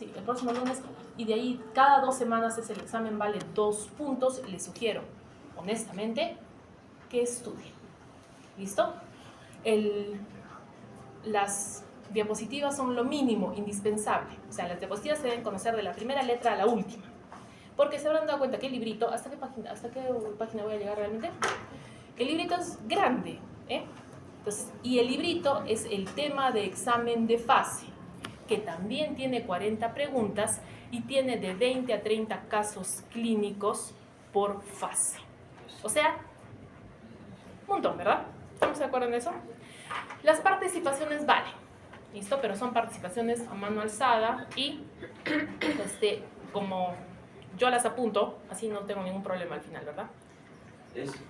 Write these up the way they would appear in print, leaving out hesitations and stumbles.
Sí, el próximo lunes. Y de ahí cada 2 semanas es el examen, vale 2 puntos. Les sugiero, honestamente, que estudien. ¿Listo? Las diapositivas son lo mínimo indispensable. O sea, las diapositivas se deben conocer de la primera letra a la última. Porque se habrán dado cuenta que el librito, ¿hasta qué página voy a llegar realmente? El librito es grande, ¿eh? Entonces, y el librito es el tema de examen de fase, que también tiene 40 preguntas y tiene de 20 a 30 casos clínicos por fase. O sea, un montón, ¿verdad? ¿Estamos de acuerdo en eso? Las participaciones valen, ¿listo? Pero son participaciones a mano alzada y como yo las apunto, así no tengo ningún problema al final, ¿verdad?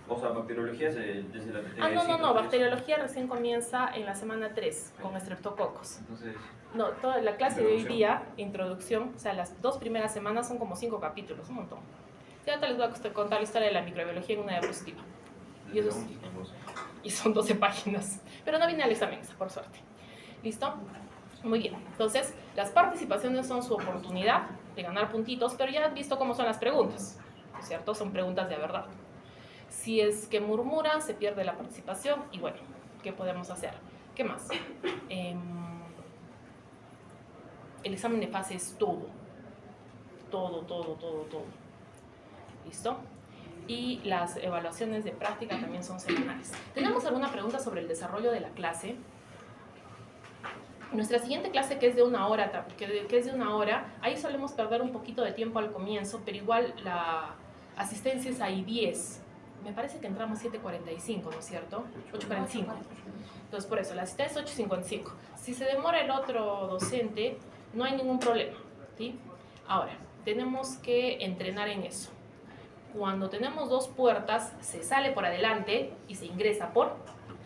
O sea, bacteriología desde la No, bacteriología recién comienza en la semana 3 con estreptococos. Entonces, no, toda la clase de hoy día, introducción, o sea, las 2 primeras semanas son como 5 capítulos, un montón. Ya te les voy a contar la historia de la microbiología en una diapositiva. Y son 12 páginas. Pero no viene al examen, por suerte. ¿Listo? Muy bien. Entonces, las participaciones son su oportunidad de ganar puntitos, pero ya has visto cómo son las preguntas, ¿no es cierto? Son preguntas de verdad. Si es que murmuran, se pierde la participación y bueno, ¿qué podemos hacer? ¿Qué más? El examen de fase es todo. Todo. ¿Listo? Y las evaluaciones de práctica también son semanales. ¿Tenemos alguna pregunta sobre el desarrollo de la clase? Nuestra siguiente clase, que es de 1 hora, ahí solemos perder un poquito de tiempo al comienzo, pero igual la asistencia es ahí 10. Me parece que entramos 7:45, ¿no es cierto? 8:45. Entonces, por eso, la asistencia es 8:55. Si se demora el otro docente, no hay ningún problema, ¿sí? Ahora, tenemos que entrenar en eso. Cuando tenemos 2 puertas, se sale por adelante y se ingresa por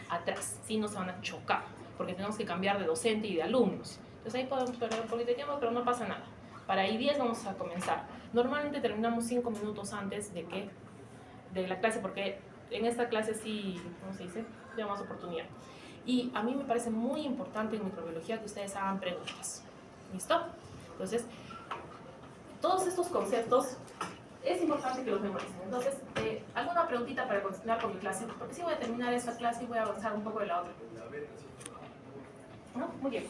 atrás. Si no se van a chocar, porque tenemos que cambiar de docente y de alumnos. Entonces ahí podemos perder un poquito de tiempo, pero no pasa nada. Para I10 vamos a comenzar. Normalmente terminamos 5 minutos antes de la clase, porque en esta clase sí, ¿cómo se dice? Tiene más oportunidad. Y a mí me parece muy importante en microbiología que ustedes hagan preguntas. ¿Listo? Entonces, todos estos conceptos es importante que los memoricen. Entonces, ¿alguna preguntita para continuar con mi clase? Porque sí voy a terminar esta clase y voy a avanzar un poco de la otra. ¿No? Muy bien.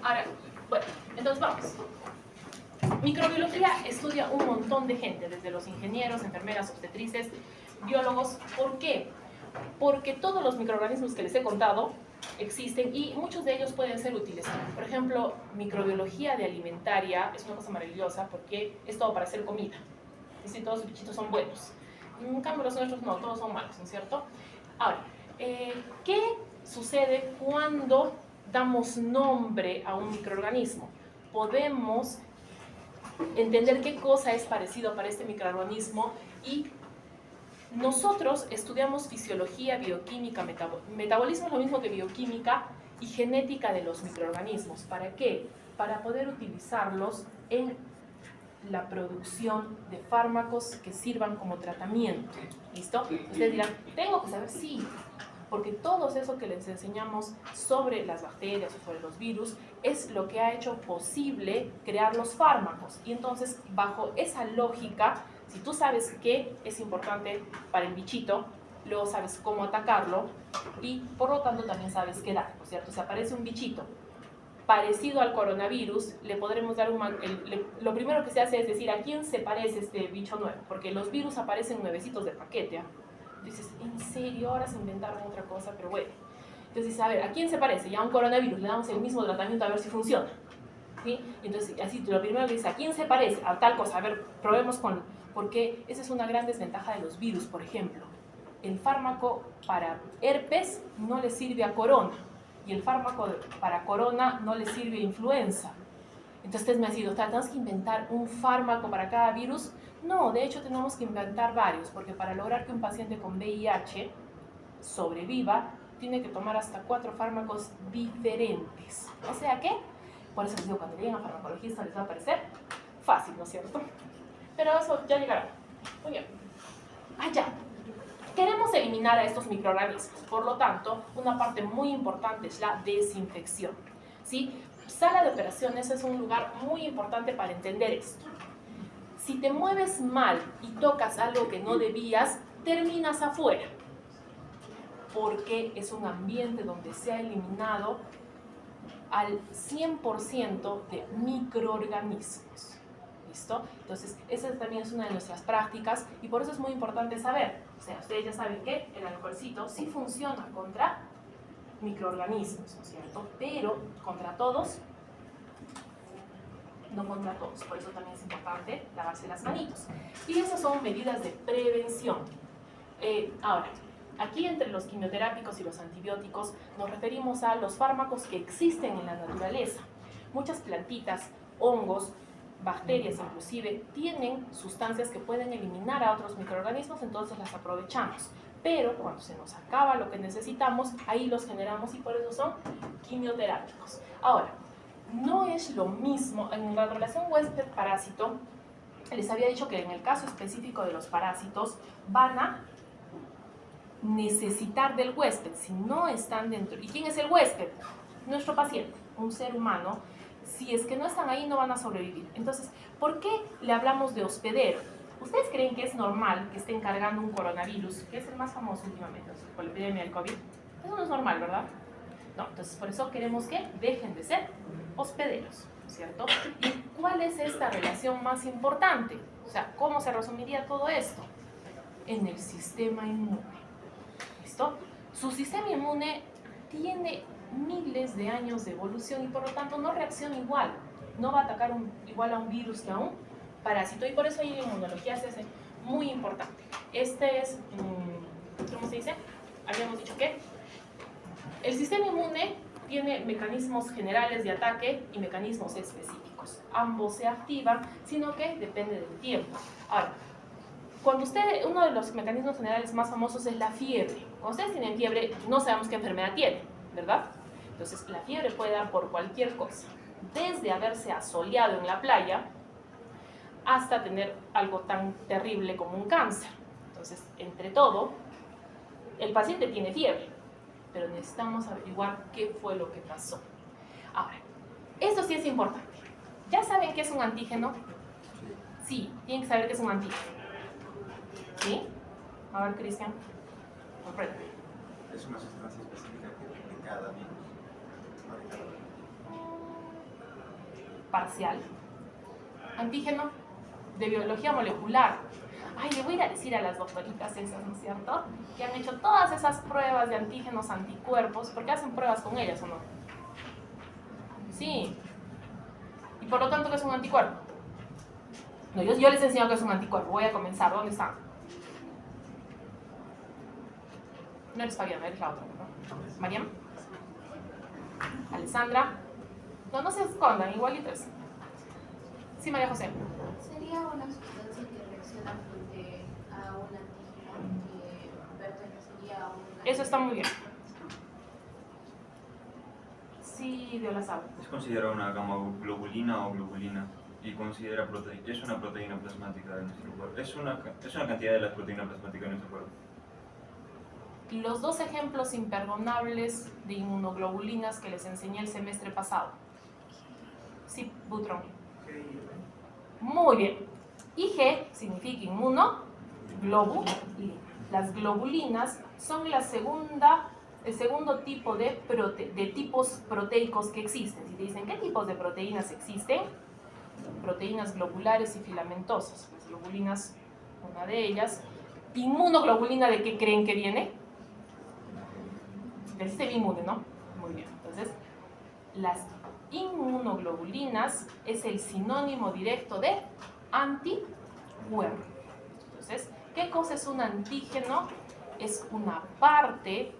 Ahora, bueno, entonces vamos. Microbiología estudia un montón de gente, desde los ingenieros, enfermeras, obstetrices, biólogos. ¿Por qué? Porque todos los microorganismos que les he contado existen y muchos de ellos pueden ser útiles. Por ejemplo, microbiología de alimentaria es una cosa maravillosa porque es todo para hacer comida. Es decir, todos los bichitos son buenos. En cambio, los nuestros no, todos son malos, ¿no es cierto? Ahora, ¿qué sucede cuando damos nombre a un microorganismo? Podemos entender qué cosa es parecido para este microorganismo y nosotros estudiamos fisiología, bioquímica, metabolismo es lo mismo que bioquímica y genética de los microorganismos. ¿Para qué? Para poder utilizarlos en la producción de fármacos que sirvan como tratamiento. ¿Listo? Ustedes dirán, ¿tengo que saber? Sí, porque todo eso que les enseñamos sobre las bacterias o sobre los virus es lo que ha hecho posible crear los fármacos. Y entonces, bajo esa lógica, si tú sabes qué es importante para el bichito, luego sabes cómo atacarlo y por lo tanto también sabes qué dar, ¿no es cierto? Si aparece un bichito parecido al coronavirus, le podremos dar lo primero que se hace es decir a quién se parece este bicho nuevo, porque los virus aparecen nuevecitos de paquete, ¿eh? Dices, ¿en serio? Ahora se inventaron otra cosa, pero bueno. Entonces, a ver, ¿a quién se parece? Ya a un coronavirus, le damos el mismo tratamiento a ver si funciona. ¿Sí? Entonces, así, lo primero que dice, ¿a quién se parece? A tal cosa, a ver, probemos con... Porque esa es una gran desventaja de los virus, por ejemplo. El fármaco para herpes no le sirve a corona, y el fármaco para corona no le sirve a influenza. Entonces me ha sido, ¿tenemos que inventar un fármaco para cada virus? No, de hecho tenemos que inventar varios, porque para lograr que un paciente con VIH sobreviva, tiene que tomar hasta 4 fármacos diferentes. O sea que, por eso les digo, cuando lleguen a farmacologista les va a parecer fácil, ¿no es cierto? Pero eso ya llegará. Muy bien. Ya. Queremos eliminar a estos microorganismos, por lo tanto, una parte muy importante es la desinfección, ¿sí? sala de operaciones es un lugar muy importante para entender esto. Si te mueves mal y tocas algo que no debías, terminas afuera, porque es un ambiente donde se ha eliminado al 100% de microorganismos. ¿Listo? Entonces, esa también es una de nuestras prácticas y por eso es muy importante saber. O sea, ustedes ya saben que el alcoholcito sí funciona contra microorganismos, ¿no es cierto? Pero contra todos, no contra todos. Por eso también es importante lavarse las manitos. Y esas son medidas de prevención. Ahora, aquí entre los quimioterápicos y los antibióticos nos referimos a los fármacos que existen en la naturaleza. Muchas plantitas, hongos, bacterias inclusive, tienen sustancias que pueden eliminar a otros microorganismos, entonces las aprovechamos. Pero cuando se nos acaba lo que necesitamos, ahí los generamos y por eso son quimioterápicos. Ahora, no es lo mismo en la relación huésped-parásito. Les había dicho que en el caso específico de los parásitos van a necesitar del huésped si no están dentro. ¿Y quién es el huésped? Nuestro paciente, un ser humano. Si es que no están ahí, no van a sobrevivir. Entonces, ¿por qué le hablamos de hospedero? ¿Ustedes creen que es normal que estén cargando un coronavirus, que es el más famoso últimamente, por la epidemia del COVID? Eso no es normal, ¿verdad? No, entonces por eso queremos que dejen de ser hospederos, ¿cierto? ¿Y cuál es esta relación más importante? O sea, ¿cómo se resumiría todo esto? En el sistema inmune. ¿Listo? Su sistema inmune tiene miles de años de evolución y por lo tanto no reacciona igual. No va a atacar igual a un virus que a un parásito y por eso ahí la inmunología se hace muy importante. Este es, ¿cómo se dice? Habíamos dicho que el sistema inmune tiene mecanismos generales de ataque y mecanismos específicos. Ambos se activan, sino que depende del tiempo. Ahora, uno de los mecanismos generales más famosos es la fiebre. Cuando ustedes tienen fiebre, no sabemos qué enfermedad tienen, ¿verdad? Entonces, la fiebre puede dar por cualquier cosa, desde haberse asoleado en la playa hasta tener algo tan terrible como un cáncer. Entonces, entre todo, el paciente tiene fiebre, pero necesitamos averiguar qué fue lo que pasó. Ahora, esto sí es importante. ¿Ya saben qué es un antígeno? Sí, tienen que saber qué es un antígeno. ¿Sí? A ver, Cristian. Comprende. Es una sustancia específica de cada virus. No de cada virus. Parcial. Antígeno de biología molecular. Ay, le voy a ir a decir a las doctoritas esas, ¿no es cierto? Que han hecho todas esas pruebas de antígenos, anticuerpos, porque hacen pruebas con ellas, ¿o no? Sí. Y por lo tanto, ¿qué es un anticuerpo? No, yo les enseño qué es un anticuerpo. Voy a comenzar. ¿Dónde están? No eres Fabiana, eres la otra, ¿no? ¿Mariam? ¿Alessandra? No se escondan, igualitos. Sí, María José. ¿Sería una sustancia que reacciona frente a un antígeno que pertenecería a un... Eso está muy bien. Sí, Dios la sabe. Es considerada una gamma-globulina o globulina y es una proteína plasmática de nuestro cuerpo. Es una cantidad de la proteína plasmática de nuestro cuerpo. Los dos ejemplos imperdonables de inmunoglobulinas que les enseñé el semestre pasado. Sí, Butrón. Muy bien. IG significa inmunoglobulina. Las globulinas son el segundo tipo de tipos proteicos que existen. Si te dicen qué tipos de proteínas existen, proteínas globulares y filamentosas. Las globulinas, una de ellas. Inmunoglobulina, ¿de qué creen que viene? Del sistema inmune, ¿no? Muy bien. Entonces, las inmunoglobulinas es el sinónimo directo de anticuerpo. Entonces, ¿qué cosa es un antígeno? Es una parte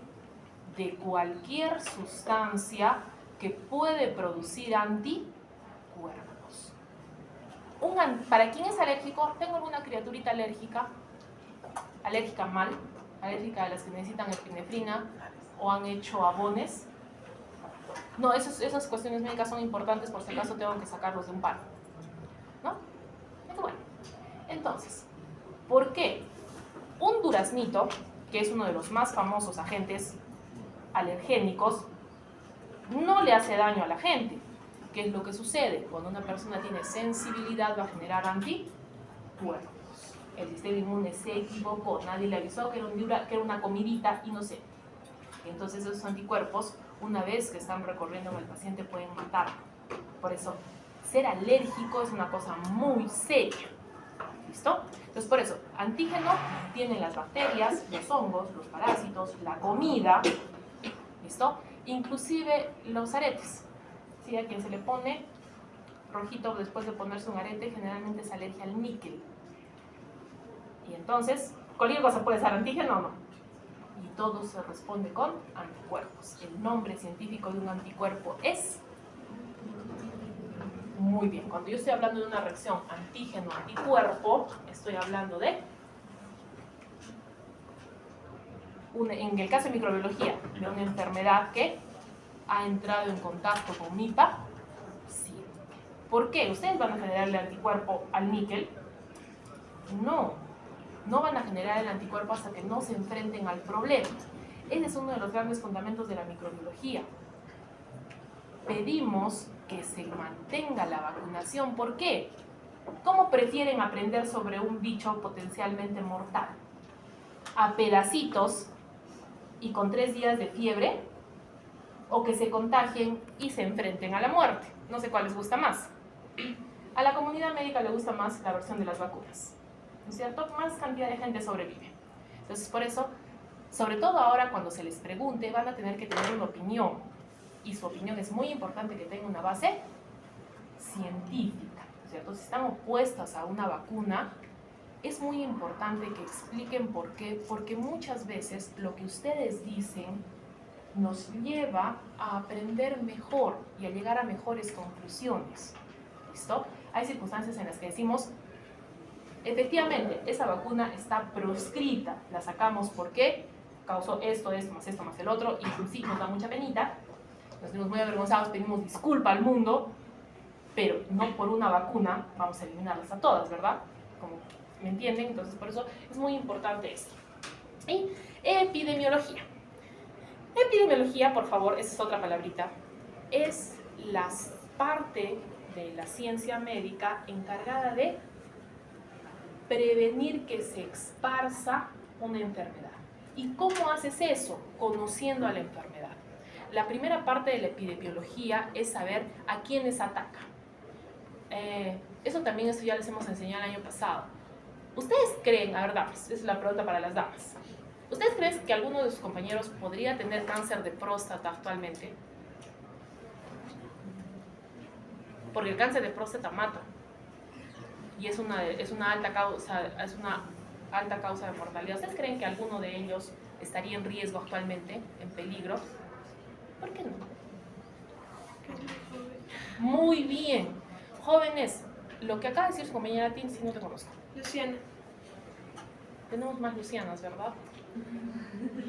de cualquier sustancia que puede producir anticuerpos. ¿Para quién es alérgico? ¿Tengo alguna criaturita alérgica? ¿Alérgica mal? ¿Alérgica a las que necesitan epinefrina o han hecho abones? No, esas cuestiones médicas son importantes por si acaso tengo que sacarlos de un paro, ¿no? Bueno, entonces, ¿por qué un duraznito, que es uno de los más famosos agentes alergénicos, no le hace daño a la gente? ¿Qué es lo que sucede? Cuando una persona tiene sensibilidad va a generar anticuerpos. El sistema inmune se equivocó, nadie le avisó que era una comidita inocente. Y entonces esos anticuerpos, una vez que están recorriendo en el paciente, pueden matarlo. Por eso, ser alérgico es una cosa muy seria. ¿Listo? Entonces, por eso, antígeno tienen las bacterias, los hongos, los parásitos, la comida, ¿listo? Inclusive los aretes. ¿Sí? A quien se le pone rojito después de ponerse un arete, generalmente es alergia al níquel. Y entonces, cualquier cosa puede ser antígeno o no. Y todo se responde con anticuerpos. El nombre científico de un anticuerpo es... Muy bien, cuando yo estoy hablando de una reacción antígeno-anticuerpo, estoy hablando de, en el caso de microbiología, de una enfermedad que ha entrado en contacto con mi paciente. ¿Por qué? ¿Ustedes van a generar el anticuerpo al níquel? No van a generar el anticuerpo hasta que no se enfrenten al problema. Ese es uno de los grandes fundamentos de la microbiología. Pedimos que se mantenga la vacunación. ¿Por qué? ¿Cómo prefieren aprender sobre un bicho potencialmente mortal? ¿A pedacitos y con 3 días de fiebre? ¿O que se contagien y se enfrenten a la muerte? No sé cuál les gusta más. A la comunidad médica le gusta más la versión de las vacunas, ¿no es cierto? Más cantidad de gente sobrevive. Entonces, por eso, sobre todo ahora cuando se les pregunte, van a tener que tener una opinión. Y su opinión es muy importante que tenga una base científica, ¿cierto? Si están opuestas a una vacuna, es muy importante que expliquen por qué, porque muchas veces lo que ustedes dicen nos lleva a aprender mejor y a llegar a mejores conclusiones, ¿listo? Hay circunstancias en las que decimos, efectivamente, esa vacuna está proscrita, la sacamos porque causó esto más el otro, y sí, nos da mucha penita, nos sentimos muy avergonzados, pedimos disculpa al mundo, pero no por una vacuna vamos a eliminarlas a todas, ¿verdad? Como me entienden, entonces por eso es muy importante esto. Y epidemiología. Epidemiología, por favor, esa es otra palabrita, es la parte de la ciencia médica encargada de prevenir que se esparza una enfermedad. ¿Y cómo haces eso? Conociendo a la enfermedad. La primera parte de la epidemiología es saber a quiénes ataca. Eso ya les hemos enseñado el año pasado. ¿Ustedes creen, a ver, damas, esa es la pregunta para las damas, ¿ustedes creen que alguno de sus compañeros podría tener cáncer de próstata actualmente? Porque el cáncer de próstata mata. Y es una alta causa de mortalidad. ¿Ustedes creen que alguno de ellos estaría en riesgo actualmente, en peligro? ¿Por qué no? Muy bien. Jóvenes, lo que acaba de decir su compañera Tim, si no te conozco. Luciana. Tenemos más Lucianas, ¿verdad?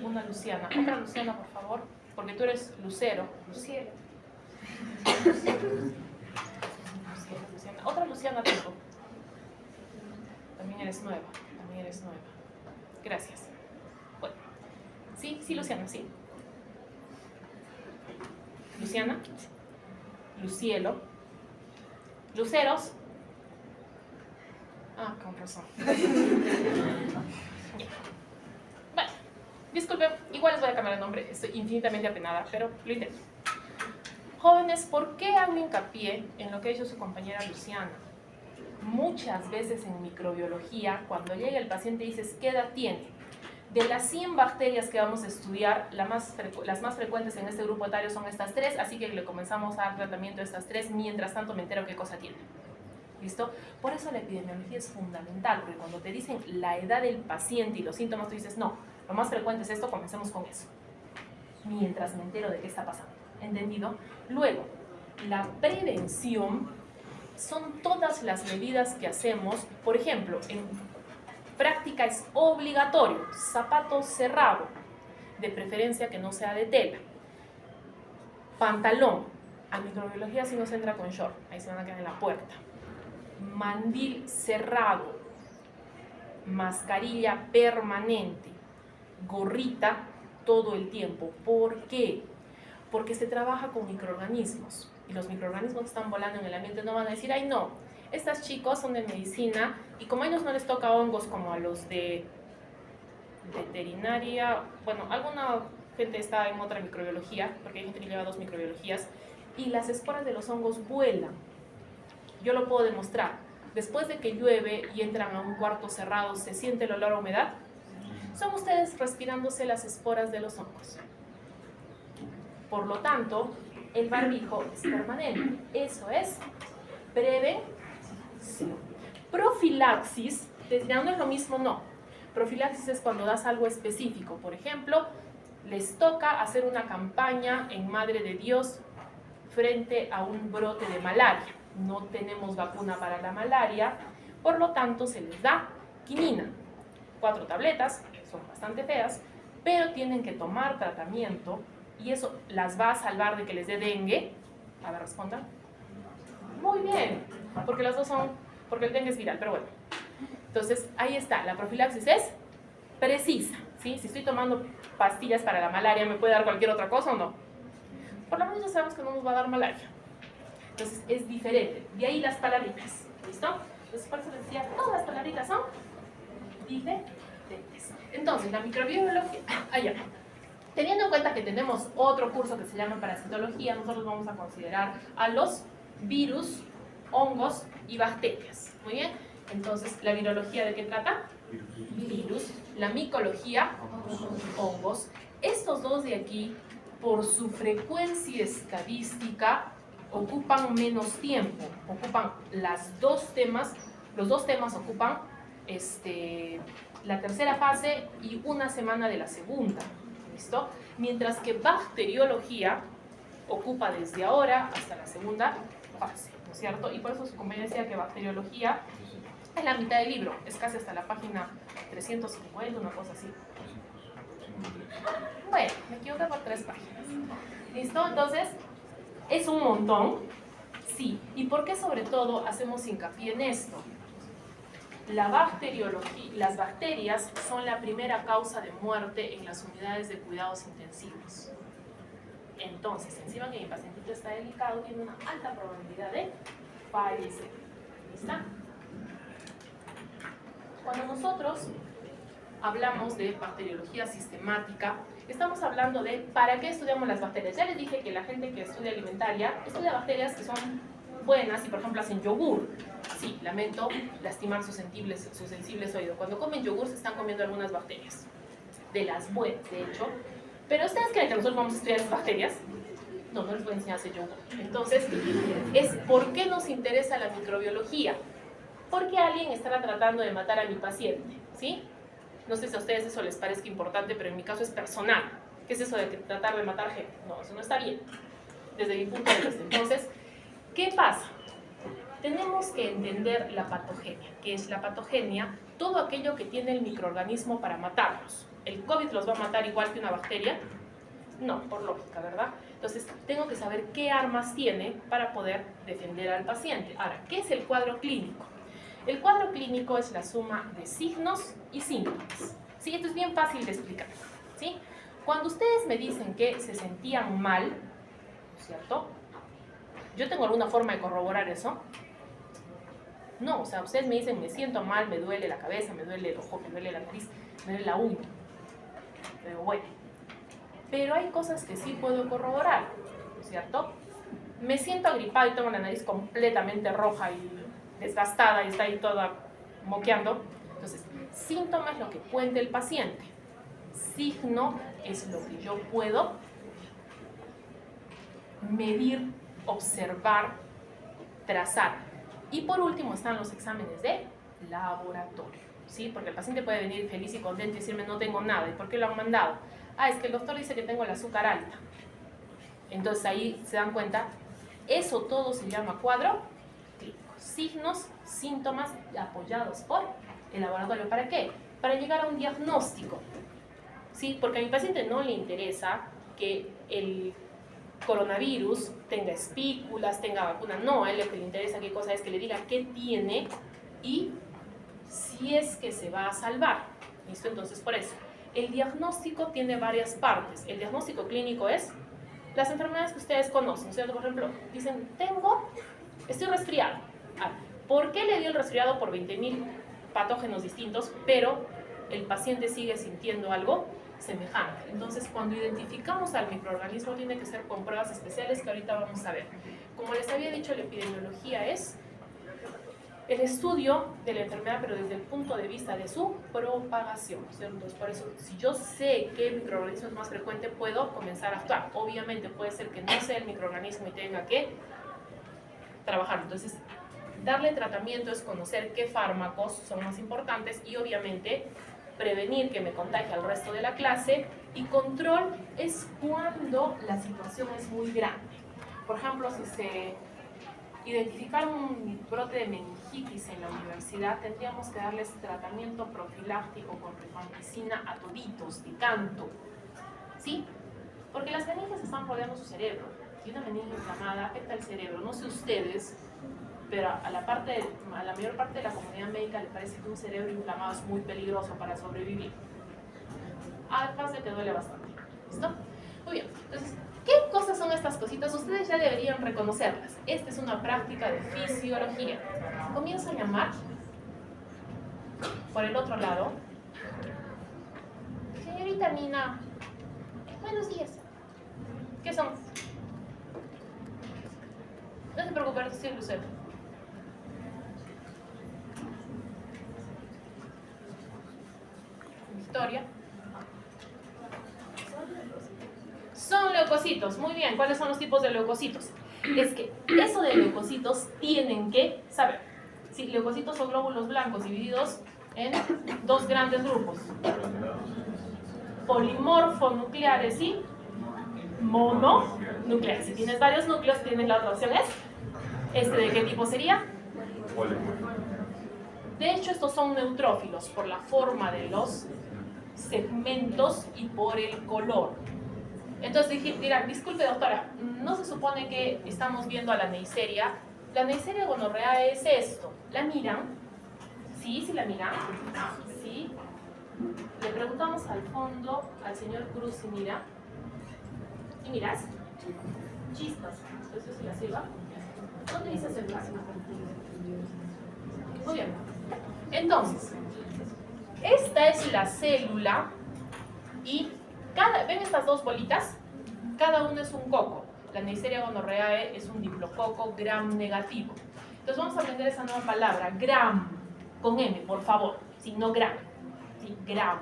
Una Luciana. Otra Luciana, por favor. Porque tú eres Lucero. Luciana. Luciana. Otra Luciana tengo. También eres nueva. Gracias. Bueno. Sí, Luciana, sí. Luciana, Lucielo, Luceros. Ah, con razón. Bueno, disculpen, igual les voy a cambiar el nombre, estoy infinitamente apenada, pero lo intento. Jóvenes, ¿por qué hago hincapié en lo que ha dicho su compañera Luciana? Muchas veces en microbiología, cuando llega el paciente dices, ¿qué edad tiene? De las 100 bacterias que vamos a estudiar, las más frecuentes en este grupo etario son estas 3, así que le comenzamos a dar tratamiento a estas 3, mientras tanto me entero qué cosa tiene. ¿Listo? Por eso la epidemiología es fundamental, porque cuando te dicen la edad del paciente y los síntomas, tú dices, no, lo más frecuente es esto, comencemos con eso. Mientras me entero de qué está pasando. ¿Entendido? Luego, la prevención son todas las medidas que hacemos, por ejemplo, en práctica es obligatorio, zapato cerrado, de preferencia que no sea de tela. Pantalón, a microbiología si no se entra con short, ahí se van a quedar en la puerta. Mandil cerrado, mascarilla permanente, gorrita todo el tiempo. ¿Por qué? Porque se trabaja con microorganismos. y los microorganismos que están volando en el ambiente no van a decir, ay no, estos chicos son de medicina y como a ellos no les toca hongos como a los de veterinaria, bueno, alguna gente está en otra microbiología, porque hay gente que lleva 2 microbiologías, y las esporas de los hongos vuelan. Yo lo puedo demostrar. Después de que llueve y entran a un cuarto cerrado, ¿se siente el olor a humedad? Son ustedes respirándose las esporas de los hongos. Por lo tanto, el barbijo es permanente. Eso es prevención. Profilaxis, no es lo mismo, no. Profilaxis es cuando das algo específico. Por ejemplo, les toca hacer una campaña en Madre de Dios frente a un brote de malaria. No tenemos vacuna para la malaria, por lo tanto se les da quinina. 4 tabletas, son bastante feas, pero tienen que tomar tratamiento y eso las va a salvar de que les dé dengue. A ver, respondan. Muy bien, porque las dos son, porque el dengue es viral, pero bueno. Entonces, ahí está, la profilaxis es precisa, ¿sí? Si estoy tomando pastillas para la malaria, ¿me puede dar cualquier otra cosa o no? Por lo menos ya sabemos que no nos va a dar malaria. Entonces, es diferente. De ahí las palabritas, ¿listo? Entonces, por eso les decía, todas las palabritas son diferentes. Entonces, la microbiología, allá. Teniendo en cuenta que tenemos otro curso que se llama parasitología, nosotros vamos a considerar a los virus, hongos y bacterias. Muy bien. Entonces, ¿la virología de qué trata? Virus. La micología, hongos. Estos dos de aquí, por su frecuencia estadística, ocupan menos tiempo. Ocupan los dos temas ocupan la tercera fase y 1 semana de la segunda. ¿Listo? Mientras que bacteriología ocupa desde ahora hasta la segunda fase, ¿no es cierto? Y por eso su compañera decía que bacteriología es la mitad del libro, es casi hasta la página 350, una cosa así. Bueno, me equivoqué por 3 páginas. ¿Listo? Entonces, es un montón, sí. ¿Y por qué sobre todo hacemos hincapié en esto? La bacteriología, las bacterias son la primera causa de muerte en las unidades de cuidados intensivos. Entonces, encima que mi pacientito está delicado, tiene una alta probabilidad de fallecer. ¿Lista? Cuando nosotros hablamos de bacteriología sistemática, estamos hablando de ¿para qué estudiamos las bacterias? Ya les dije que la gente que estudia alimentaria estudia bacterias que son buenas y por ejemplo hacen yogur. Sí, lamento lastimar sus sensibles oídos. Cuando comen yogur se están comiendo algunas bacterias, de las buenas de hecho. Pero ¿ustedes creen que nosotros vamos a estudiar esas bacterias? No, no les voy a enseñar a hacer yogur. Entonces, es ¿por qué nos interesa la microbiología? Porque alguien estará tratando de matar a mi paciente, ¿sí? No sé si a ustedes eso les parezca importante, pero en mi caso es personal. ¿Qué es eso de tratar de matar gente? No, eso no está bien, desde mi punto de vista. Entonces, ¿qué pasa? Tenemos que entender la patogenia. ¿Qué es la patogenia? Todo aquello que tiene el microorganismo para matarlos. ¿El COVID los va a matar igual que una bacteria? No, por lógica, ¿verdad? Entonces, tengo que saber qué armas tiene para poder defender al paciente. Ahora, ¿qué es el cuadro clínico? El cuadro clínico es la suma de signos y síntomas. ¿Sí? Esto es bien fácil de explicar, ¿sí? Cuando ustedes me dicen que se sentían mal, ¿cierto? ¿Yo tengo alguna forma de corroborar eso? No, o sea, ustedes me dicen, me siento mal, me duele la cabeza, me duele el ojo, me duele la nariz, me duele la uña. Pero bueno, pero hay cosas que sí puedo corroborar, ¿cierto? Me siento agripado y tengo la nariz completamente roja y desgastada y está ahí toda moqueando. Entonces, síntoma es lo que cuenta el paciente. Signo es lo que yo puedo medir, observar, trazar. Y por último están los exámenes de laboratorio, ¿sí? Porque el paciente puede venir feliz y contento y decirme no tengo nada. ¿Y por qué lo han mandado? Ah, es que el doctor dice que tengo el azúcar alta. Entonces ahí se dan cuenta, eso todo se llama cuadro clínico. Signos, síntomas apoyados por el laboratorio. ¿Para qué? Para llegar a un diagnóstico, ¿sí? Porque a mi paciente no le interesa que el coronavirus tenga espículas, tenga vacuna. No, a él lo que le interesa qué cosa es que le diga qué tiene y si es que se va a salvar. ¿Listo? Entonces, por eso, el diagnóstico tiene varias partes. El diagnóstico clínico es las enfermedades que ustedes conocen, ¿cierto? Por ejemplo, dicen, estoy resfriado. ¿Por qué le dio el resfriado? Por 20.000 patógenos distintos, pero el paciente sigue sintiendo algo semejante. Entonces, cuando identificamos al microorganismo, tiene que ser con pruebas especiales que ahorita vamos a ver. Como les había dicho, la epidemiología es el estudio de la enfermedad, pero desde el punto de vista de su propagación, ¿cierto? Entonces, por eso, si yo sé qué microorganismo es más frecuente, puedo comenzar a actuar. Obviamente, puede ser que no sea el microorganismo y tenga que trabajar. Entonces, darle tratamiento es conocer qué fármacos son más importantes y, obviamente, prevenir que me contagie al resto de la clase. Y control es cuando la situación es muy grande. Por ejemplo, si se identificar un brote de meningitis en la universidad, tendríamos que darles tratamiento profiláctico con rifampicina a toditos, de canto, ¿sí? Porque las meninges están rodeando su cerebro. Si una meninge inflamada afecta el cerebro, no sé ustedes, pero a la mayor parte de la comunidad médica le parece que un cerebro inflamado es muy peligroso para sobrevivir. Además de que duele bastante. ¿Listo? Muy bien. Entonces, ¿qué cosas son estas cositas? Ustedes ya deberían reconocerlas. Esta es una práctica de fisiología. Comienzo a llamar por el otro lado. Señorita Nina, buenos días. ¿Qué son? No se preocupe, sí, Lucero. Victoria. Son leucocitos. Muy bien, ¿cuáles son los tipos de leucocitos? Es que eso de leucocitos tienen que saber. Sí, leucocitos son glóbulos blancos divididos en dos grandes grupos. Polimorfonucleares y mononucleares. Si tienes varios núcleos, tienes la otra opción es. ¿De qué tipo sería? De hecho, estos son neutrófilos por la forma de los segmentos y por el color. Entonces dirán, disculpe doctora, ¿no se supone que estamos viendo a la Neisseria? La Neisseria gonorrea es esto. ¿La miran? ¿Sí? ¿Sí la miran? ¿Sí? Le preguntamos al fondo al señor Cruz si mira. ¿Y miras? Chispas. Eso sí la sirva. ¿Dónde dice el plasma? Muy bien. Entonces, esta es la célula y ¿ven estas dos bolitas? Cada una es un coco. La Neisseria gonorrhoeae es un diplococo gram negativo. Entonces vamos a aprender esa nueva palabra, gram, con M, por favor. Sí, no gram. Sí, gram.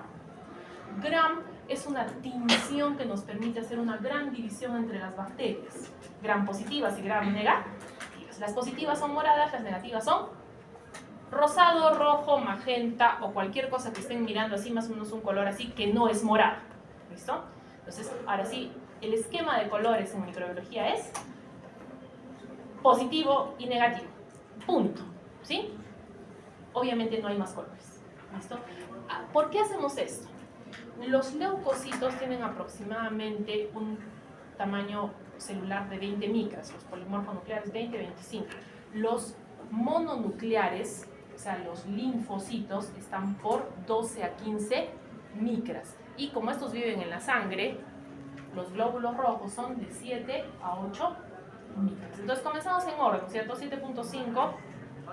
Gram es una tinción que nos permite hacer una gran división entre las bacterias. Gram positivas y gram negativas. Las positivas son moradas, las negativas son rosado, rojo, magenta o cualquier cosa que estén mirando así, más o menos un color así que no es morado. ¿Listo? Entonces, ahora sí, el esquema de colores en microbiología es positivo y negativo. Punto. ¿Sí? Obviamente no hay más colores. ¿Listo? ¿Por qué hacemos esto? Los leucocitos tienen aproximadamente un tamaño celular de 20 micras, los polimorfonucleares 20-25. Los mononucleares, o sea, los linfocitos, están por 12 a 15 micras. Y como estos viven en la sangre, los glóbulos rojos son de 7 a 8 micras. Entonces comenzamos en orden, ¿cierto? 7.5,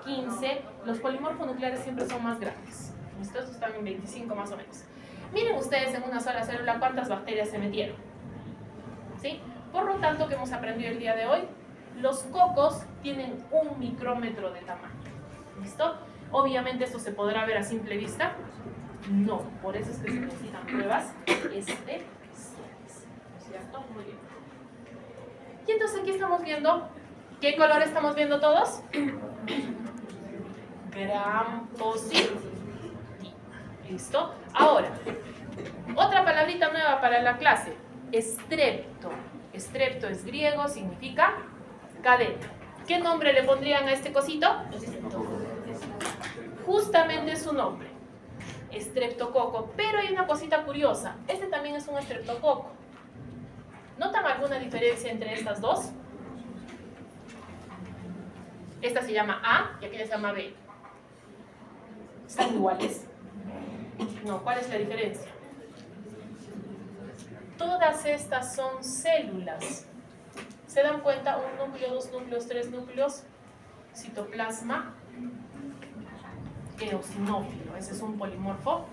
15. Los polimorfonucleares siempre son más grandes. ¿Listo? Estos están en 25 más o menos. Miren ustedes en una sola célula cuántas bacterias se metieron. ¿Sí? Por lo tanto, ¿qué hemos aprendido el día de hoy? Los cocos tienen 1 micrómetro de tamaño. ¿Listo? Obviamente esto se podrá ver a simple vista. No, por eso es que se necesitan pruebas especiales. ¿No es cierto? Muy bien. Y entonces aquí estamos viendo, ¿qué color estamos viendo todos? Gram positivo. ¿Listo? Ahora, otra palabrita nueva para la clase. Estrepto. Estrepto es griego, significa cadena. ¿Qué nombre le pondrían a este cosito? Justamente su nombre. Estreptococo. Pero hay una cosita curiosa. Este también es un estreptococo. ¿Notan alguna diferencia entre estas dos? Esta se llama A y aquella se llama B. ¿Están iguales? No, ¿cuál es la diferencia? Todas estas son células. ¿Se dan cuenta? Un núcleo, dos núcleos, tres núcleos, citoplasma eosinófilo. Ese es un polimorfo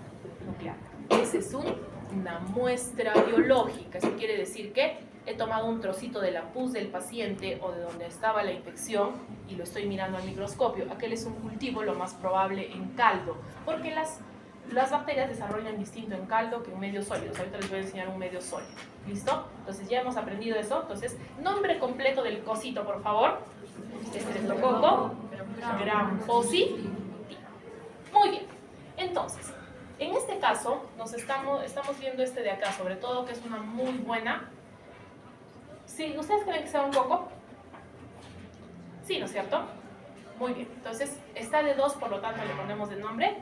nuclear. Esa es una muestra biológica. Eso quiere decir que he tomado un trocito de la pus del paciente o de donde estaba la infección y lo estoy mirando al microscopio. Aquel es un cultivo lo más probable en caldo, porque las bacterias desarrollan distinto en caldo que en medios sólidos. Ahorita les voy a enseñar un medio sólido. ¿Listo? Entonces ya hemos aprendido eso. Entonces, nombre completo del cosito, por favor. Streptococo gram-positiv. Muy bien. Entonces, en este caso, estamos viendo este de acá, sobre todo, que es una muy buena. ¿Sí? ¿Ustedes creen que sea un coco? Sí, ¿no es cierto? Muy bien. Entonces, está de 2, por lo tanto, le ponemos de nombre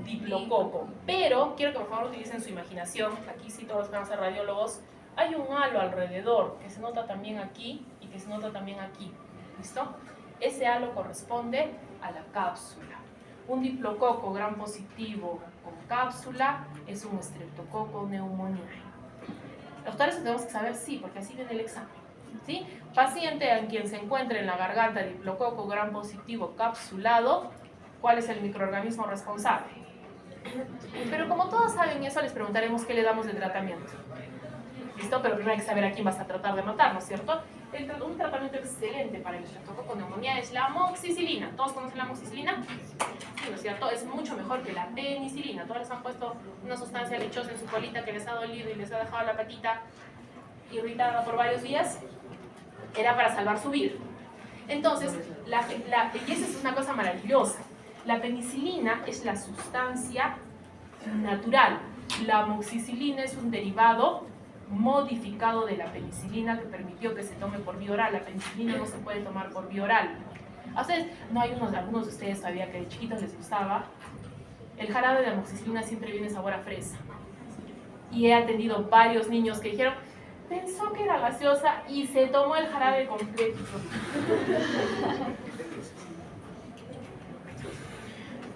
Diplococo. Pero quiero que por favor utilicen su imaginación. Aquí sí todos van a ser radiólogos. Hay un halo alrededor que se nota también aquí y que se nota también aquí. ¿Listo? Ese halo corresponde a la cápsula. Un diplococo gram positivo con cápsula es un Streptococcus pneumoniae. Doctores, tenemos que saber sí, porque así viene el examen. ¿Sí? Paciente en quien se encuentre en la garganta diplococo gram positivo capsulado, ¿cuál es el microorganismo responsable? Pero como todos saben eso, les preguntaremos qué le damos de tratamiento. ¿Listo? Pero primero hay que saber a quién vas a tratar de matar, ¿no es cierto? Un tratamiento excelente para el Streptococcus pneumoniae es la amoxicilina. ¿Todos conocen la amoxicilina? Sí, ¿no es cierto? Es mucho mejor que la penicilina. Todos les han puesto una sustancia lechosa en su colita que les ha dolido y les ha dejado la patita irritada por varios días. Era para salvar su vida. Entonces, y esa es una cosa maravillosa. La penicilina es la sustancia natural. La amoxicilina es un derivado modificado de la penicilina que permitió que se tome por vía oral. La penicilina no se puede tomar por vía oral. A ustedes, no hay algunos de ustedes todavía que de chiquitos les gustaba. El jarabe de amoxicilina siempre viene sabor a fresa. Y he atendido varios niños que dijeron, pensó que era gaseosa y se tomó el jarabe completo.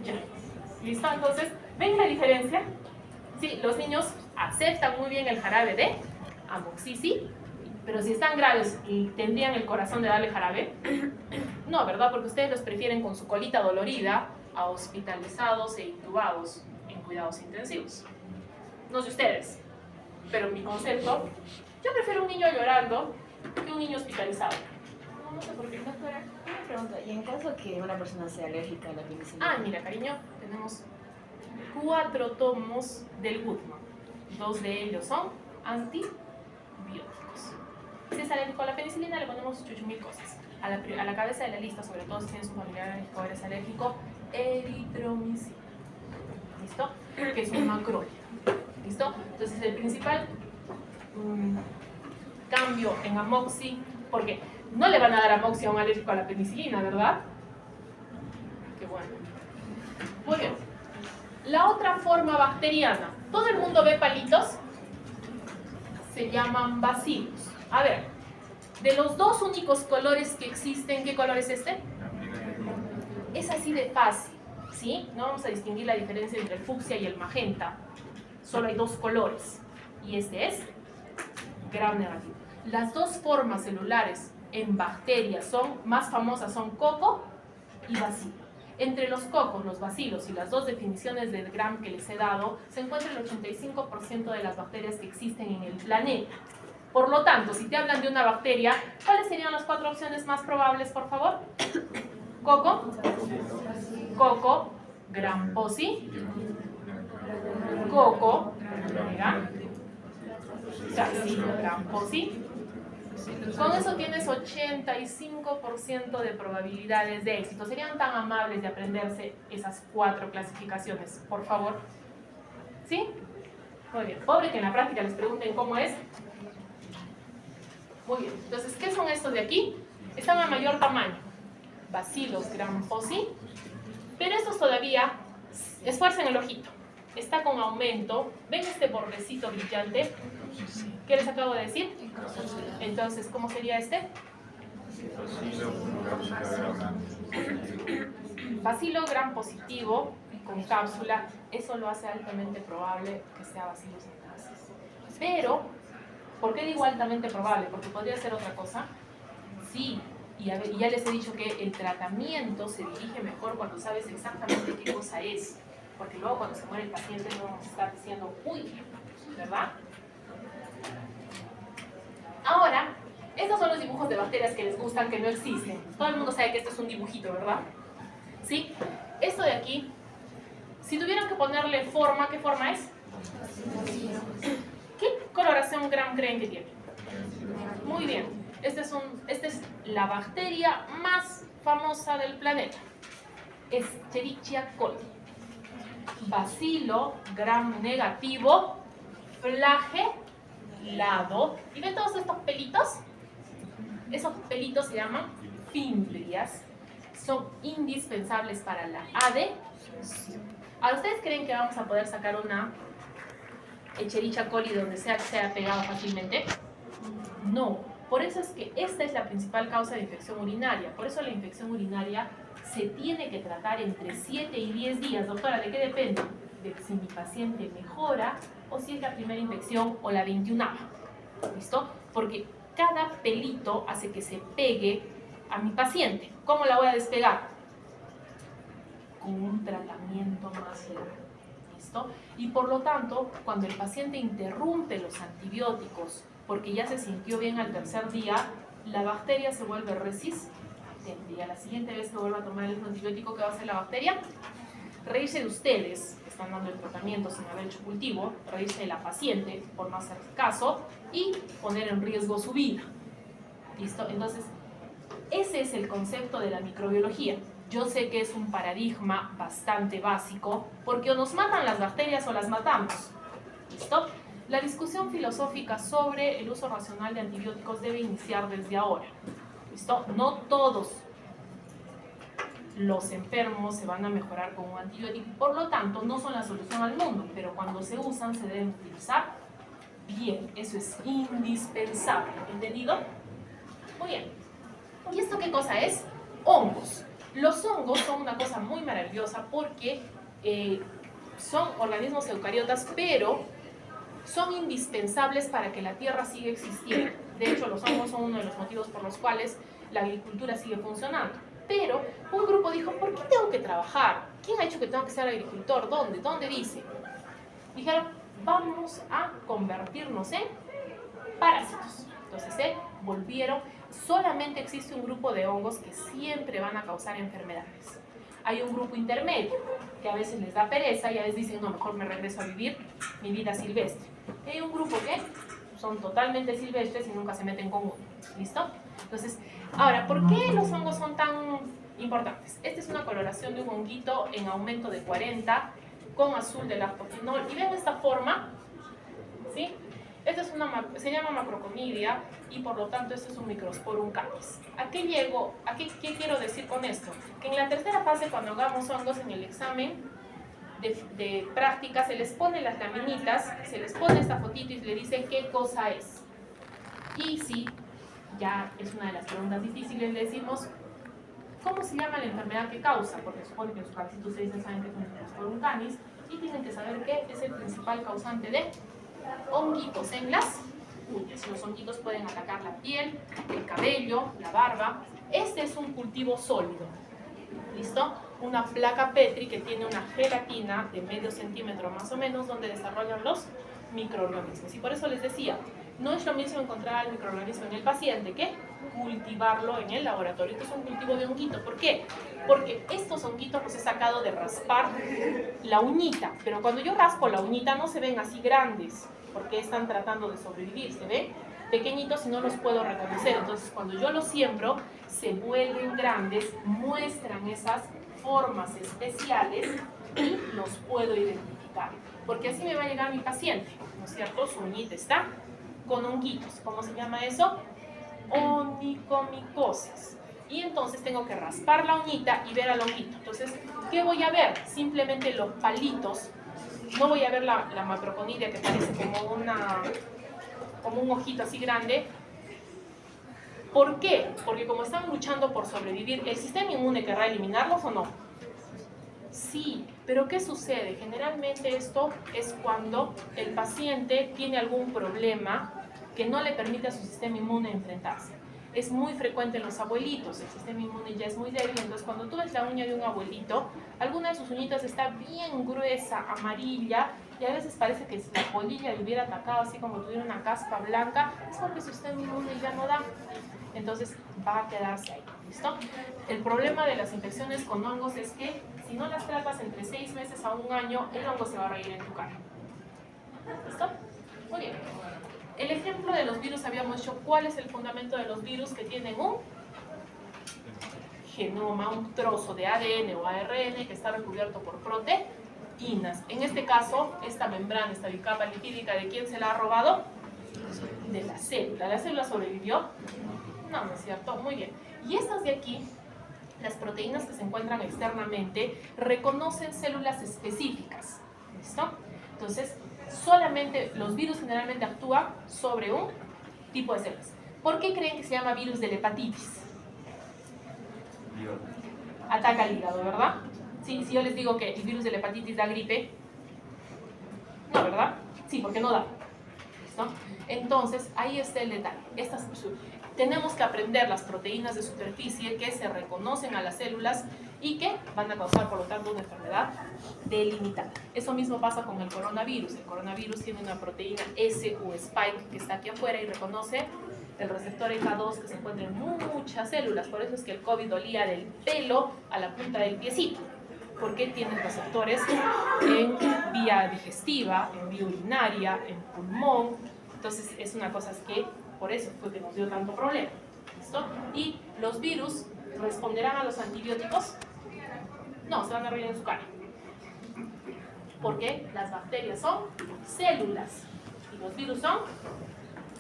Ya. ¿Listo? Entonces, ¿ven la diferencia? Sí, los niños aceptan muy bien el jarabe de amoxicilina, pero si están graves y tendrían el corazón de darle jarabe, no, ¿verdad? Porque ustedes los prefieren con su colita dolorida a hospitalizados e intubados en cuidados intensivos. No sé ustedes, pero mi concepto, yo prefiero un niño llorando que un niño hospitalizado. No sé por qué. Doctora, una pregunta. ¿Y en caso que una persona sea alérgica a la penicilina? Ah, mira, cariño, tenemos 4 tomos del Goodman. 2 de ellos son antibióticos. Si es alérgico a la penicilina, le ponemos chuchumil cosas. A la cabeza de la lista, sobre todo si tienes un familiar alérgico o eres alérgico, eritromicina. ¿Listo? Que es un macrólido. ¿Listo? Entonces, el principal cambio en amoxi, porque no le van a dar amoxi a un alérgico a la penicilina, ¿verdad? Qué bueno. Muy bien. La otra forma bacteriana, todo el mundo ve palitos, se llaman bacilos. A ver, de los 2 únicos colores que existen, ¿qué color es este? Es así de fácil, ¿sí? No vamos a distinguir la diferencia entre el fucsia y el magenta. Solo hay 2 colores. Y este es gram negativo. Las 2 formas celulares en bacterias más famosas son coco y bacilo. Entre los cocos, los bacilos y las 2 definiciones de gram que les he dado, se encuentra el 85% de las bacterias que existen en el planeta. Por lo tanto, si te hablan de una bacteria, ¿cuáles serían las 4 opciones más probables, por favor? Coco, coco, gram posi, coco, gram posi. Con eso tienes 85% de probabilidades de éxito. Serían tan amables de aprenderse esas 4 clasificaciones, por favor. ¿Sí? Muy bien. Pobre que en la práctica les pregunten cómo es. Muy bien. Entonces, ¿qué son estos de aquí? Están a mayor tamaño. Bacilos gram posi. Pero estos todavía, esfuercen el ojito. Está con aumento. ¿Ven este bordecito brillante? ¿Qué les acabo de decir? Entonces, ¿cómo sería este? Bacilo gram positivo con cápsula. Eso lo hace altamente probable que sea bacillus anthracis. Pero ¿Por qué digo altamente probable? Porque podría ser otra cosa. Sí, y ya les he dicho que el tratamiento se dirige mejor cuando sabes exactamente qué cosa es. Porque luego cuando se muere el paciente no vamos a estar diciendo, uy, ¿verdad? Ahora, estos son los dibujos de bacterias que les gustan, que no existen. Todo el mundo sabe que esto es un dibujito, ¿verdad? ¿Sí? Esto de aquí, si tuvieran que ponerle forma, ¿qué forma es? ¿Qué coloración Gram creen que tiene? Muy bien. Esta es la bacteria más famosa del planeta. Escherichia coli. Bacilo Gram negativo, flagelado. ¿Y ven todos estos pelitos? Esos pelitos se llaman fimbrias. Son indispensables para la adhesión. ¿A ustedes creen que vamos a poder sacar una Escherichia coli donde sea que sea pegado fácilmente? No. Por eso es que esta es la principal causa de infección urinaria. Por eso la infección urinaria se tiene que tratar entre 7 y 10 días. Doctora, ¿de qué depende? De si mi paciente mejora o si es la primera infección o la 21ª. ¿Listo? Porque cada pelito hace que se pegue a mi paciente. ¿Cómo la voy a despegar? Con un tratamiento más largo. ¿Listo? Y por lo tanto, cuando el paciente interrumpe los antibióticos porque ya se sintió bien al tercer día, la bacteria se vuelve resistente. Y a la siguiente vez que vuelva a tomar el mismo antibiótico, ¿qué va a hacer la bacteria? Reírse de ustedes, que están dando el tratamiento sin haber hecho cultivo, reírse de la paciente, por no hacer caso, y poner en riesgo su vida. ¿Listo? Entonces, ese es el concepto de la microbiología. Yo sé que es un paradigma bastante básico, porque o nos matan las bacterias o las matamos. ¿Listo? La discusión filosófica sobre el uso racional de antibióticos debe iniciar desde ahora. ¿Listo? No todos los enfermos se van a mejorar con un antibiótico, por lo tanto no son la solución al mundo, pero cuando se usan se deben utilizar bien. Eso es indispensable. ¿Entendido? Muy bien. ¿Y esto qué cosa es? Hongos. Los hongos son una cosa muy maravillosa porque son organismos eucariotas, pero son indispensables para que la tierra siga existiendo. De hecho, los hongos son uno de los motivos por los cuales la agricultura sigue funcionando. Pero un grupo dijo, ¿por qué tengo que trabajar? ¿Quién ha dicho que tengo que ser agricultor? ¿Dónde? ¿Dónde dice? Dijeron, vamos a convertirnos en parásitos. Entonces se volvieron, solamente existe un grupo de hongos que siempre van a causar enfermedades. Hay un grupo intermedio, que a veces les da pereza y a veces dicen, no, mejor me regreso a vivir mi vida silvestre. Y hay un grupo que son totalmente silvestres y nunca se meten con uno. ¿Listo? Entonces, ahora, ¿por qué los hongos son tan importantes? Esta es una coloración de un honguito en aumento de 40 con azul de lactofinol. Y ven esta forma, ¿sí? Esta es se llama macrocomidia y por lo tanto este es un Microsporum canis. ¿A qué llego? ¿Qué quiero decir con esto? Que en la tercera fase, cuando hagamos hongos en el examen de práctica, se les pone las laminitas, se les pone esta fotito y se le dice qué cosa es. Y si ya es una de las preguntas difíciles, le decimos ¿cómo se llama la enfermedad que causa? Porque supone que en su cabecito ustedes ya saben que es un Microsporum canis y tienen que saber que es el principal causante de honguitos en las uñas. Los honguitos pueden atacar la piel, el cabello, la barba. Este es un cultivo sólido. ¿Listo? Una placa Petri que tiene una gelatina de medio centímetro más o menos donde desarrollan los microorganismos. Y por eso les decía, no es lo mismo encontrar al microorganismo en el paciente que cultivarlo en el laboratorio. Esto es un cultivo de honguito. ¿Por qué? Porque estos honguitos los he sacado de raspar la uñita. Pero cuando yo raspo la uñita no se ven así grandes, porque están tratando de sobrevivir. Se ven pequeñitos y no los puedo reconocer. Entonces, cuando yo los siembro, se vuelven grandes, muestran esas formas especiales y los puedo identificar. Porque así me va a llegar mi paciente, ¿no es cierto? Su uñita está con honguitos. ¿Cómo se llama eso? Onicomicosis. Y entonces tengo que raspar la uñita y ver al honguito. Entonces, ¿qué voy a ver? Simplemente los palitos. No voy a ver la macroconidia que parece como un ojito así grande. ¿Por qué? Porque como están luchando por sobrevivir, ¿el sistema inmune querrá eliminarlos o no? Sí, pero ¿qué sucede? Generalmente esto es cuando el paciente tiene algún problema que no le permite a su sistema inmune enfrentarse. Es muy frecuente en los abuelitos, el sistema inmune ya es muy débil, entonces cuando tú ves la uña de un abuelito, alguna de sus uñitas está bien gruesa, amarilla, y a veces parece que si la polilla le hubiera atacado así como tuviera una caspa blanca, es porque su sistema inmune ya no da. Entonces va a quedarse ahí, ¿listo? El problema de las infecciones con hongos es que si no las tratas entre 6 meses a 1 año, el hongo se va a reír en tu cara. ¿Listo? Muy bien. El ejemplo de los virus habíamos dicho cuál es el fundamento de los virus que tienen un genoma, un trozo de ADN o ARN que está recubierto por proteínas. En este caso, esta membrana, esta bicapa lipídica, ¿de quién se la ha robado? De la célula. ¿La célula sobrevivió? No, no es cierto. Muy bien. Y estas de aquí, las proteínas que se encuentran externamente, reconocen células específicas. ¿Listo? Entonces, solamente los virus generalmente actúan sobre un tipo de células. ¿Por qué creen que se llama virus de la hepatitis? Ataca al hígado, ¿verdad? Sí, si yo les digo que el virus de la hepatitis da gripe, no, ¿verdad? Sí, porque no da. ¿Listo? Entonces, ahí está el detalle. Tenemos que aprender las proteínas de superficie que se reconocen a las células y que van a causar, por lo tanto, una enfermedad delimitada. Eso mismo pasa con el coronavirus. El coronavirus tiene una proteína S o spike que está aquí afuera y reconoce el receptor EK2 que se encuentra en muchas células. Por eso es que el COVID olía del pelo a la punta del piecito, porque tiene receptores en vía digestiva, en vía urinaria, en pulmón. Entonces es una cosa que por eso fue que nos dio tanto problema. ¿Listo? Y los virus responderán a los antibióticos. No, se van a reír en su cara. Porque las bacterias son células y los virus son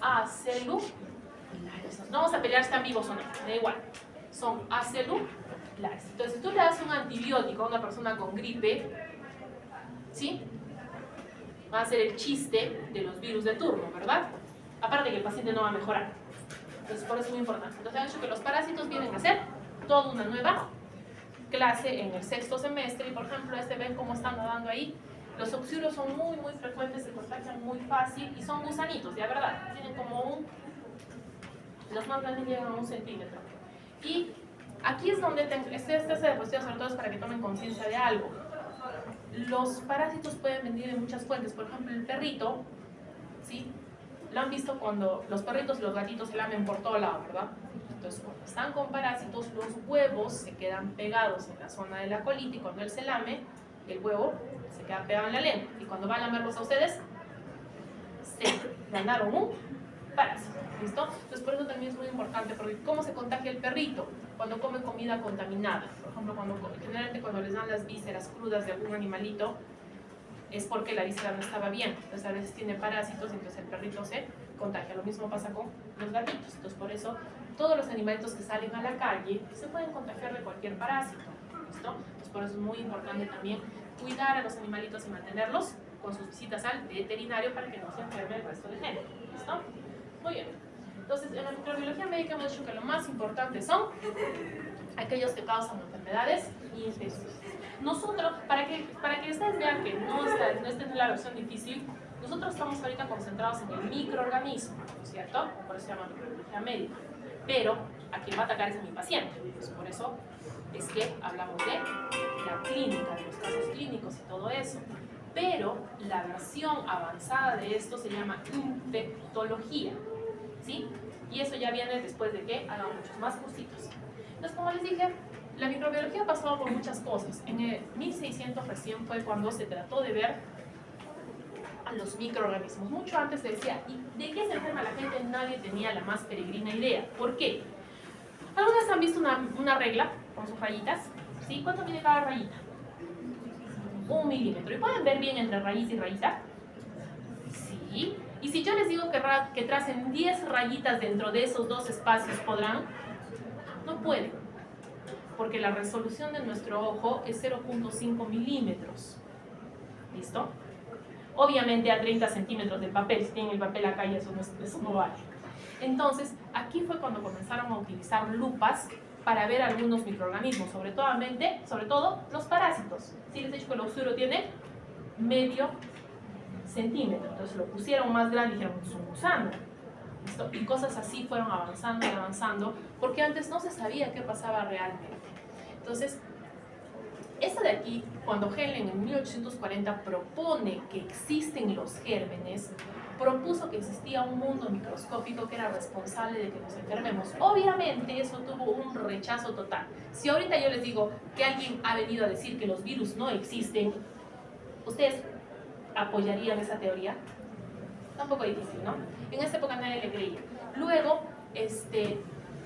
acelulares. No vamos a pelear si están vivos o no, da igual. Son acelulares. Entonces, si tú le das un antibiótico a una persona con gripe, ¿sí? Va a ser el chiste de los virus de turno, ¿verdad? Aparte que el paciente no va a mejorar. Entonces, por eso es muy importante. Entonces, han dicho que los parásitos vienen a ser toda una nueva clase en el 6º semestre. Y, por ejemplo, ven cómo están nadando ahí. Los oxiuros son muy, muy frecuentes, se contagian muy fácil y son gusanitos, ya verdad. Tienen como los más grandes llegan a 1 centímetro. Y aquí es donde esta diapositiva sobre todo es para que tomen conciencia de algo. Los parásitos pueden venir de muchas fuentes. Por ejemplo, el perrito, ¿sí? Lo han visto cuando los perritos y los gatitos se lamen por todo lado, ¿verdad? Entonces, cuando están con parásitos, los huevos se quedan pegados en la zona de la colita y cuando él se lame, el huevo se queda pegado en la lengua. Y cuando van a lamerlos a ustedes, se ganaron un parásito. ¿Listo? Entonces, por eso también es muy importante, porque ¿cómo se contagia el perrito? Cuando come comida contaminada. Por ejemplo, generalmente cuando les dan las vísceras crudas de algún animalito, es porque la víscera no estaba bien. Entonces, a veces tiene parásitos y entonces el perrito se contagia. Lo mismo pasa con los gatitos. Entonces, por eso, todos los animalitos que salen a la calle se pueden contagiar de cualquier parásito. ¿Listo? Entonces, por eso es muy importante también cuidar a los animalitos y mantenerlos con sus visitas al veterinario para que no se enferme el resto de gente. ¿Listo? Muy bien. Entonces, en la microbiología médica hemos dicho que lo más importante son aquellos que causan enfermedades infecciosas. Nosotros, para que ustedes vean que no está en la versión difícil, nosotros estamos ahorita concentrados en el microorganismo, ¿no es cierto? Por eso se llama microbiología médica. Pero a quien va a atacar es a mi paciente. Pues por eso es que hablamos de la clínica, de los casos clínicos y todo eso. Pero la versión avanzada de esto se llama infectología, ¿sí? Y eso ya viene después de que hagan muchos más cursitos. Entonces, como les dije, la microbiología ha pasado por muchas cosas. En el 1600 recién fue cuando se trató de ver a los microorganismos. Mucho antes se decía, ¿y de qué se enferma la gente? Nadie tenía la más peregrina idea. ¿Por qué? ¿Algunas han visto una regla con sus rayitas? ¿Sí? ¿Cuánto mide cada rayita? 1 milímetro. ¿Y pueden ver bien entre rayita y rayita? Sí. Y si yo les digo que tracen 10 rayitas dentro de esos 2 espacios, ¿podrán? No pueden. Porque la resolución de nuestro ojo es 0.5 milímetros. ¿Listo? Obviamente a 30 centímetros del papel. Si tienen el papel acá, y eso no vale. Entonces, aquí fue cuando comenzaron a utilizar lupas para ver algunos microorganismos, sobre todo los parásitos. Sí, les he dicho que el oxuro tiene medio centímetro, entonces lo pusieron más grande y dijeron, es un gusano. ¿Listo? Y cosas así fueron avanzando y avanzando, porque antes no se sabía qué pasaba realmente. Entonces, esta de aquí, cuando Helen en 1840 propone que existen los gérmenes, propuso que existía un mundo microscópico que era responsable de que nos enfermemos. Obviamente eso tuvo un rechazo total. Si ahorita yo les digo que alguien ha venido a decir que los virus no existen, ¿ustedes apoyarían esa teoría? Está un poco difícil, ¿no? En esta época nadie le creía. Luego,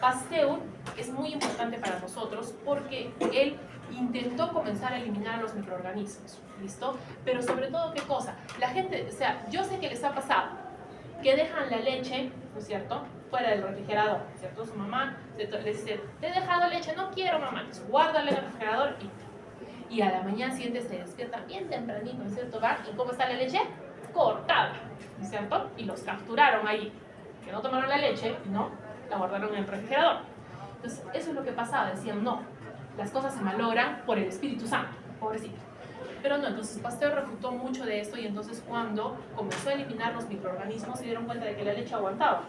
Pasteur es muy importante para nosotros porque él intentó comenzar a eliminar los microorganismos, ¿listo? Pero sobre todo, ¿qué cosa? La gente, o sea, yo sé que les ha pasado que dejan la leche, ¿no es cierto?, fuera del refrigerador, ¿no es cierto? Su mamá le dice, te he dejado leche, no quiero, mamá, entonces, guárdala en el refrigerador y a la mañana siguiente se despiertan bien tempranito, ¿no es cierto? Van, ¿y cómo está la leche? Cortada, ¿no es cierto? Y los capturaron ahí, que no tomaron la leche, no, la guardaron en el refrigerador. Entonces, eso es lo que pasaba, decían, no, las cosas se malogran por el Espíritu Santo, pobrecito. Pero no, entonces Pasteur refutó mucho de esto y entonces cuando comenzó a eliminar los microorganismos se dieron cuenta de que la leche aguantaba.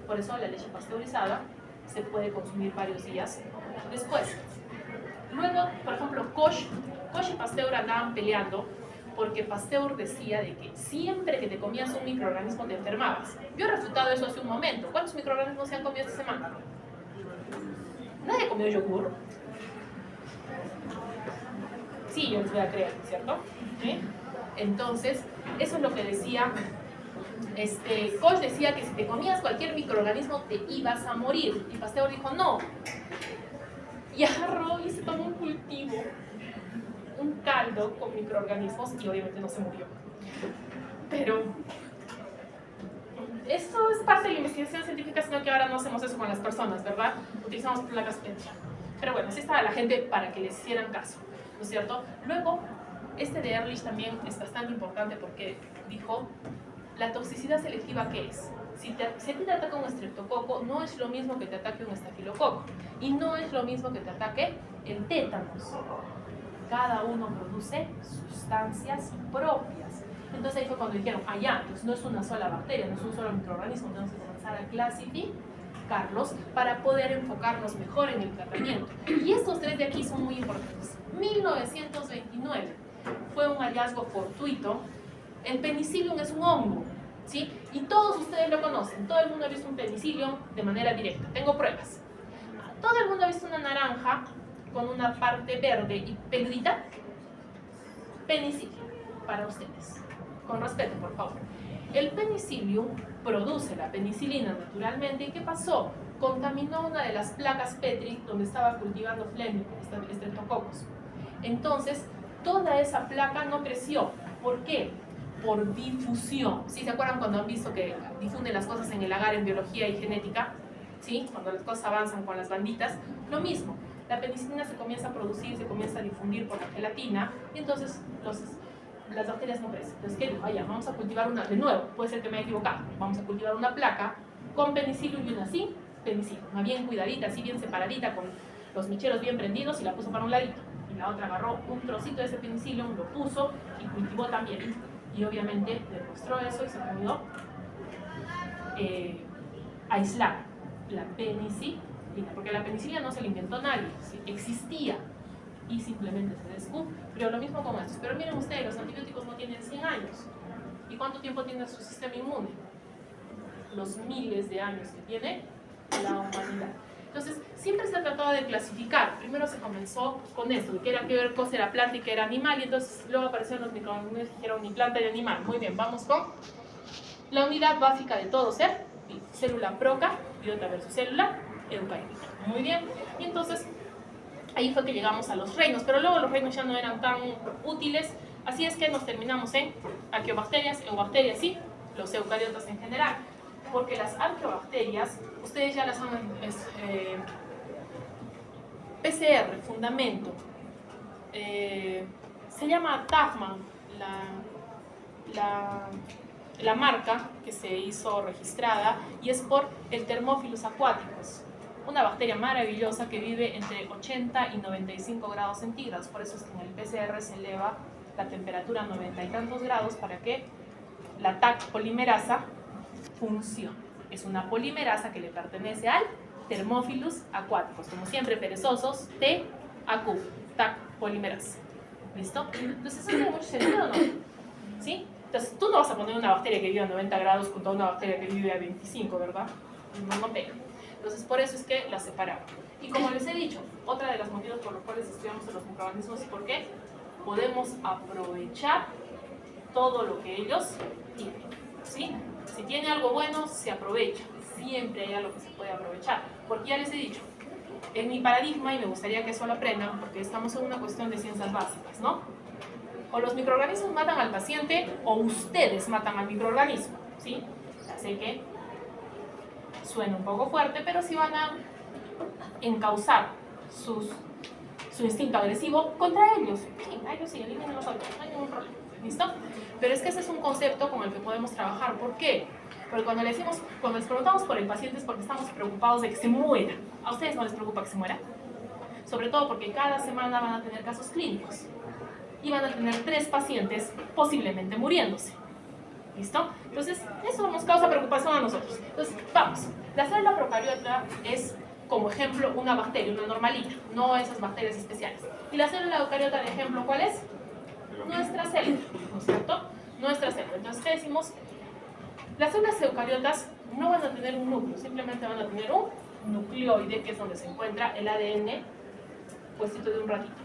Por eso la leche pasteurizada se puede consumir varios días después. Luego, por ejemplo, Koch y Pasteur andaban peleando porque Pasteur decía de que siempre que te comías un microorganismo te enfermabas. Yo he refutado eso hace un momento. ¿Cuántos microorganismos se han comido esta semana? Nadie comió yogur. Sí, yo les voy a creer, ¿cierto? ¿Sí? Entonces, eso es lo que decía, Koch decía que si te comías cualquier microorganismo te ibas a morir. Y Pasteur dijo, no. Y agarró y se tomó un cultivo, un caldo con microorganismos y obviamente no se murió. Pero eso es parte de la investigación científica, sino que ahora no hacemos eso con las personas, ¿verdad? Utilizamos placas Petri. Pero bueno, así estaba la gente para que les hicieran caso, ¿no es cierto? Luego, de Ehrlich también es bastante importante porque dijo, ¿la toxicidad selectiva qué es? Si a ti te ataca un estreptococo, no es lo mismo que te ataque un estafilococo. Y no es lo mismo que te ataque el tétanos. Cada uno produce sustancias propias. Entonces ahí fue cuando dijeron, ya, pues no es una sola bacteria, no es un solo microorganismo, tenemos que comenzar a clasificarlos para poder enfocarnos mejor en el tratamiento. Y estos tres de aquí son muy importantes. 1929 fue un hallazgo fortuito. El penicillium es un hongo, ¿sí? Y todos ustedes lo conocen, todo el mundo ha visto un penicillium de manera directa, tengo pruebas. Todo el mundo ha visto una naranja con una parte verde y peludita. Penicillium, para ustedes. Con respeto, por favor. El penicillium produce la penicilina naturalmente. ¿Y qué pasó? Contaminó una de las placas Petri donde estaba cultivando Fleming, estreptococos. Entonces, toda esa placa no creció. ¿Por qué? Por difusión. ¿Sí se acuerdan cuando han visto que difunden las cosas en el agar en biología y genética? ¿Sí? Cuando las cosas avanzan con las banditas. Lo mismo. La penicilina se comienza a producir, se comienza a difundir por la gelatina y entonces las bacterias no crecen. Entonces, ¿qué dijo? Vamos a cultivar una, de nuevo, puede ser que me haya equivocado, vamos a cultivar una placa con penicillium y una sin penicillium, una bien cuidadita, así bien separadita, con los mecheros bien prendidos y la puso para un ladito. Y la otra agarró un trocito de ese penicillium, lo puso y cultivó también. Y obviamente demostró eso y se pudo aislar la penicilina, porque la penicilina no se la inventó nadie, ¿sí? Existía y simplemente se descubrió. Lo mismo con estos. Pero miren ustedes, los antibióticos no tienen 100 años. ¿Y cuánto tiempo tiene su sistema inmune? Los miles de años que tiene la humanidad. Entonces, siempre se trataba de clasificar. Primero se comenzó con esto, que era qué cosa era planta y qué era animal, y entonces luego aparecieron los microorganismos que dijeron ni planta ni animal. Muy bien, vamos con la unidad básica de todo ser, célula proca, biota versus célula eucariota. Muy bien, y entonces ahí fue que llegamos a los reinos, pero luego los reinos ya no eran tan útiles, así es que nos terminamos en arqueobacterias, eubacterias y los eucariotas en general. Porque las arqueobacterias, ustedes ya las han PCR, fundamento, se llama Tafman, la marca que se hizo registrada, y es por el Thermophilus aquaticus, una bacteria maravillosa que vive entre 80 y 95 grados centígrados. Por eso es que en el PCR se eleva la temperatura a 90 y tantos grados para que la TAC polimerasa funcione. es una polimerasa que le pertenece al Thermophilus aquaticus. Como siempre, perezosos, TAQ, TAC, polimerasa. ¿Listo? Entonces, ¿eso tiene mucho sentido o no? ¿Sí? Entonces, tú no vas a poner una bacteria que vive a 90 grados contra una bacteria que vive a 25, ¿verdad? No pega. Entonces, por eso es que las separamos. Y como les he dicho, otra de los motivos por los cuales estudiamos a los microorganismos es porque podemos aprovechar todo lo que ellos tienen, ¿sí? Si tiene algo bueno, se aprovecha. Siempre hay algo que se puede aprovechar. Porque ya les he dicho, en mi paradigma, y me gustaría que eso lo aprendan, porque estamos en una cuestión de ciencias básicas, ¿no? O los microorganismos matan al paciente, o ustedes matan al microorganismo, ¿sí? Ya sé que suena un poco fuerte, pero sí van a encauzar su instinto agresivo contra ellos. Sí, ellos sí, eliminen los otros, no hay ningún problema. ¿Listo? Pero es que ese es un concepto con el que podemos trabajar. ¿Por qué? Porque cuando les preguntamos por el paciente es porque estamos preocupados de que se muera. ¿A ustedes no les preocupa que se muera? Sobre todo porque cada semana van a tener casos clínicos y van a tener 3 pacientes posiblemente muriéndose. ¿Listo? Entonces, eso nos causa preocupación a nosotros. Entonces, vamos. La célula procariota es, como ejemplo, una bacteria, una normalita, no esas bacterias especiales. Y la célula eucariota, de ejemplo, ¿cuál es? Nuestra célula, ¿no es cierto? Nuestra célula. Entonces, ¿qué decimos? Las células eucariotas no van a tener un núcleo, simplemente van a tener un nucleoide, que es donde se encuentra el ADN, puestito de un ratito.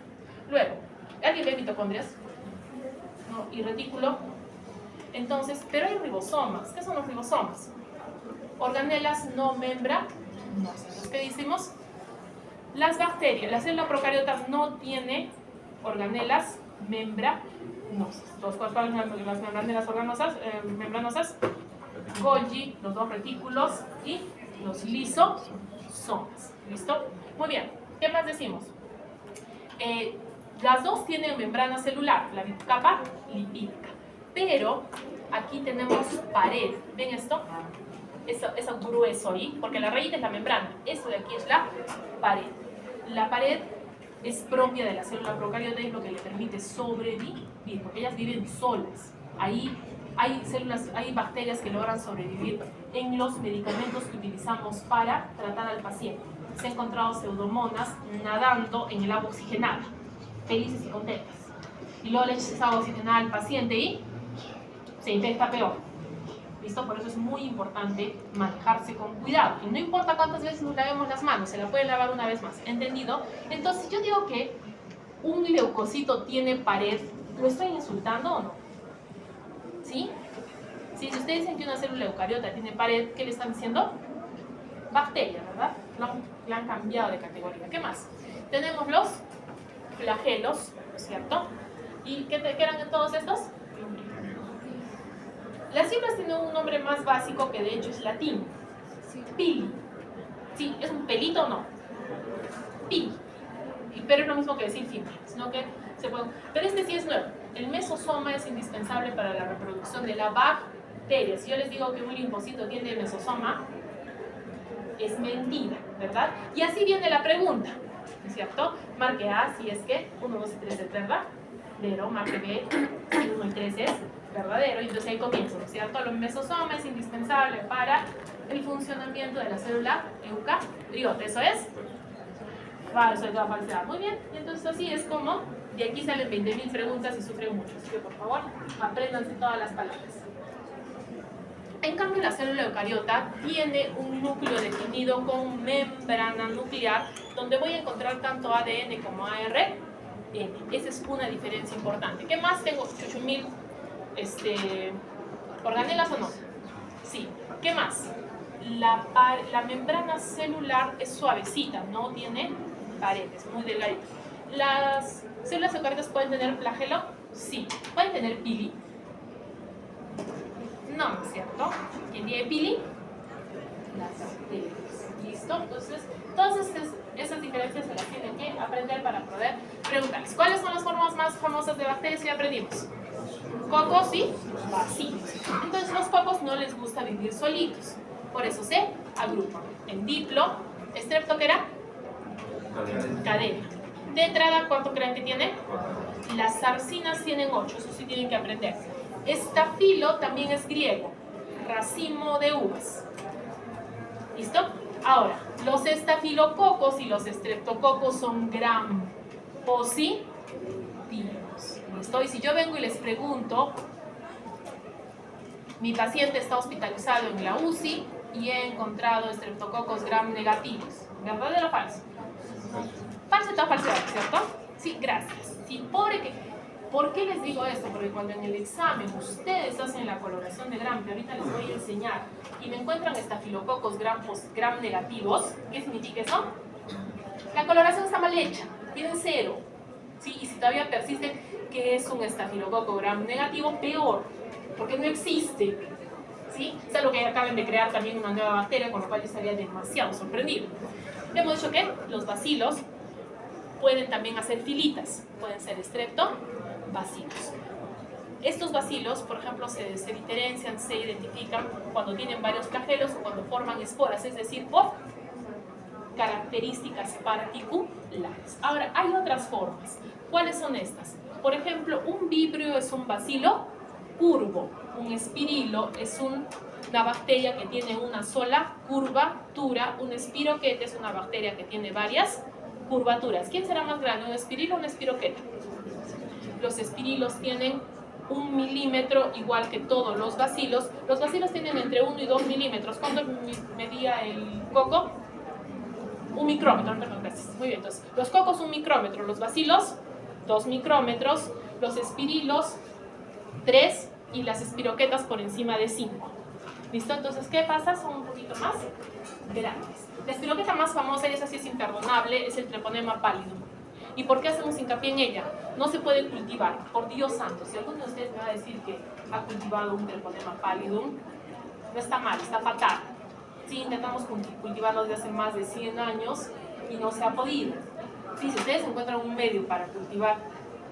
Luego, ¿alguien ve mitocondrias? No, y retículo. Entonces, pero hay ribosomas. ¿Qué son los ribosomas? Organelas no membranosas. Entonces, ¿qué decimos? Las bacterias, la célula procariota no tiene organelas membranosas. ¿Cuáles son las membranelas membranosas? Golgi, los 2 retículos y los lisosomas. ¿Listo? Muy bien. ¿Qué más decimos? Las 2 tienen membrana celular, la capa lipídica. Pero aquí tenemos pared. ¿Ven esto? Eso grueso ahí, porque la raíz es la membrana. Esto de aquí es la pared. La pared es propia de la célula procariota y es lo que le permite sobrevivir, porque ellas viven solas. Ahí hay bacterias que logran sobrevivir en los medicamentos que utilizamos para tratar al paciente. Se han encontrado pseudomonas nadando en el agua oxigenada, felices y contentas. Y luego le echas esa agua oxigenada al paciente y se infecta peor. ¿Listo? Por eso es muy importante manejarse con cuidado. Y no importa cuántas veces nos lavemos las manos, se la pueden lavar una vez más. ¿Entendido? Entonces, yo digo que un leucocito tiene pared. ¿Lo estoy insultando o no? ¿Sí? Si ustedes dicen que una célula eucariota tiene pared, ¿qué le están diciendo? Bacteria, ¿verdad? La han cambiado de categoría. ¿Qué más? Tenemos los flagelos, ¿no es cierto? ¿Y qué eran todos estos? Las fibras tienen un nombre más básico que de hecho es latín. Pili. ¿Sí? ¿Es un pelito o no? Pili. Pero es lo mismo que decir fibra, sino que se puede... Pero este sí es nuevo. El mesosoma es indispensable para la reproducción de la bacteria. Si yo les digo que un linfocito tiene mesosoma, es mentira, ¿verdad? Y así viene la pregunta, ¿no es cierto? Marque A si es que 1, 2 y 3 es verdadero, marque B si 1 y 3 es verdadero, y entonces ahí comienza, ¿no es cierto? El mesosoma es indispensable para el funcionamiento de la célula eucariota. ¿Eso es? Falso de toda falsedad. Muy bien, y entonces así es como de aquí salen 20.000 preguntas y sufren mucho. Así que por favor, apréndanse todas las palabras. En cambio, la célula eucariota tiene un núcleo definido con membrana nuclear, donde voy a encontrar tanto ADN como ARN. Esa es una diferencia importante. ¿Qué más tengo? 8.000 organelas o no. Sí. ¿Qué más? La membrana celular es suavecita, no tiene paredes, muy delgadita. ¿Las células eucariotas pueden tener flagelo? Sí. ¿Pueden tener pili? No, ¿no es cierto? ¿Quién tiene pili? Las bacterias. ¿Listo? Entonces, todas esas diferencias se las tienen que aprender para poder preguntarles. ¿Cuáles son las formas más famosas de bacterias que ya aprendimos? Cocos y bacilos. Entonces, los cocos no les gusta vivir solitos. Por eso se agrupan en diplo, estrepto, ¿qué era? Cadena. Tetrada, ¿cuánto creen que tiene? Las sarcinas tienen 8, eso sí tienen que aprender. Estafilo también es griego, racimo de uvas. ¿Listo? Ahora, los estafilococos y los estreptococos son gram positivos. ¿Listo? Y si yo vengo y les pregunto, mi paciente está hospitalizado en la UCI y he encontrado estreptococos gram negativos. ¿Verdadero o falso? Falso o falsedad, ¿cierto? Sí, gracias. Sí, ¿por qué les digo esto? Porque cuando en el examen ustedes hacen la coloración de gram, que ahorita les voy a enseñar, y me encuentran estafilococos gram negativos, ¿qué significa eso? La coloración está mal hecha, tienen 0. ¿Sí? Y si todavía persiste que es un estafilococo gram negativo, peor, porque no existe. ¿Sí? Es algo que acaban de crear también una nueva bacteria, con lo cual yo estaría demasiado sorprendido. Hemos dicho que los bacilos pueden también hacer filitas, pueden ser estreptobacilos. Estos bacilos, por ejemplo, se diferencian, se identifican cuando tienen varios flagelos o cuando forman esporas, es decir, por características particulares. Ahora, hay otras formas. ¿Cuáles son estas? Por ejemplo, un vibrio es un bacilo curvo, un espirilo es una bacteria que tiene una sola curvatura, un espiroquete es una bacteria que tiene varias curvaturas. ¿Quién será más grande, un espirilo o un espiroquete? Los espirilos tienen 1 milímetro, igual que todos los bacilos. Los bacilos tienen entre 1 y 2 milímetros. ¿Cuánto medía el coco? 1 micrómetro, perdón, gracias. Muy bien, entonces, los cocos 1 micrómetro, los bacilos 2 micrómetros, los espirilos 3 y las espiroquetas por encima de 5. ¿Listo? Entonces, ¿qué pasa? Son un poquito más grandes. La espiroqueta más famosa, y esa sí es imperdonable, es el Treponema pallidum. ¿Y por qué hacemos hincapié en ella? No se puede cultivar, por Dios santo. Si alguno de ustedes me va a decir que ha cultivado un Treponema pallidum, no está mal, está fatal. Sí, intentamos cultivarlo desde hace más de 100 años y no se ha podido. Sí, si ustedes encuentran un medio para cultivar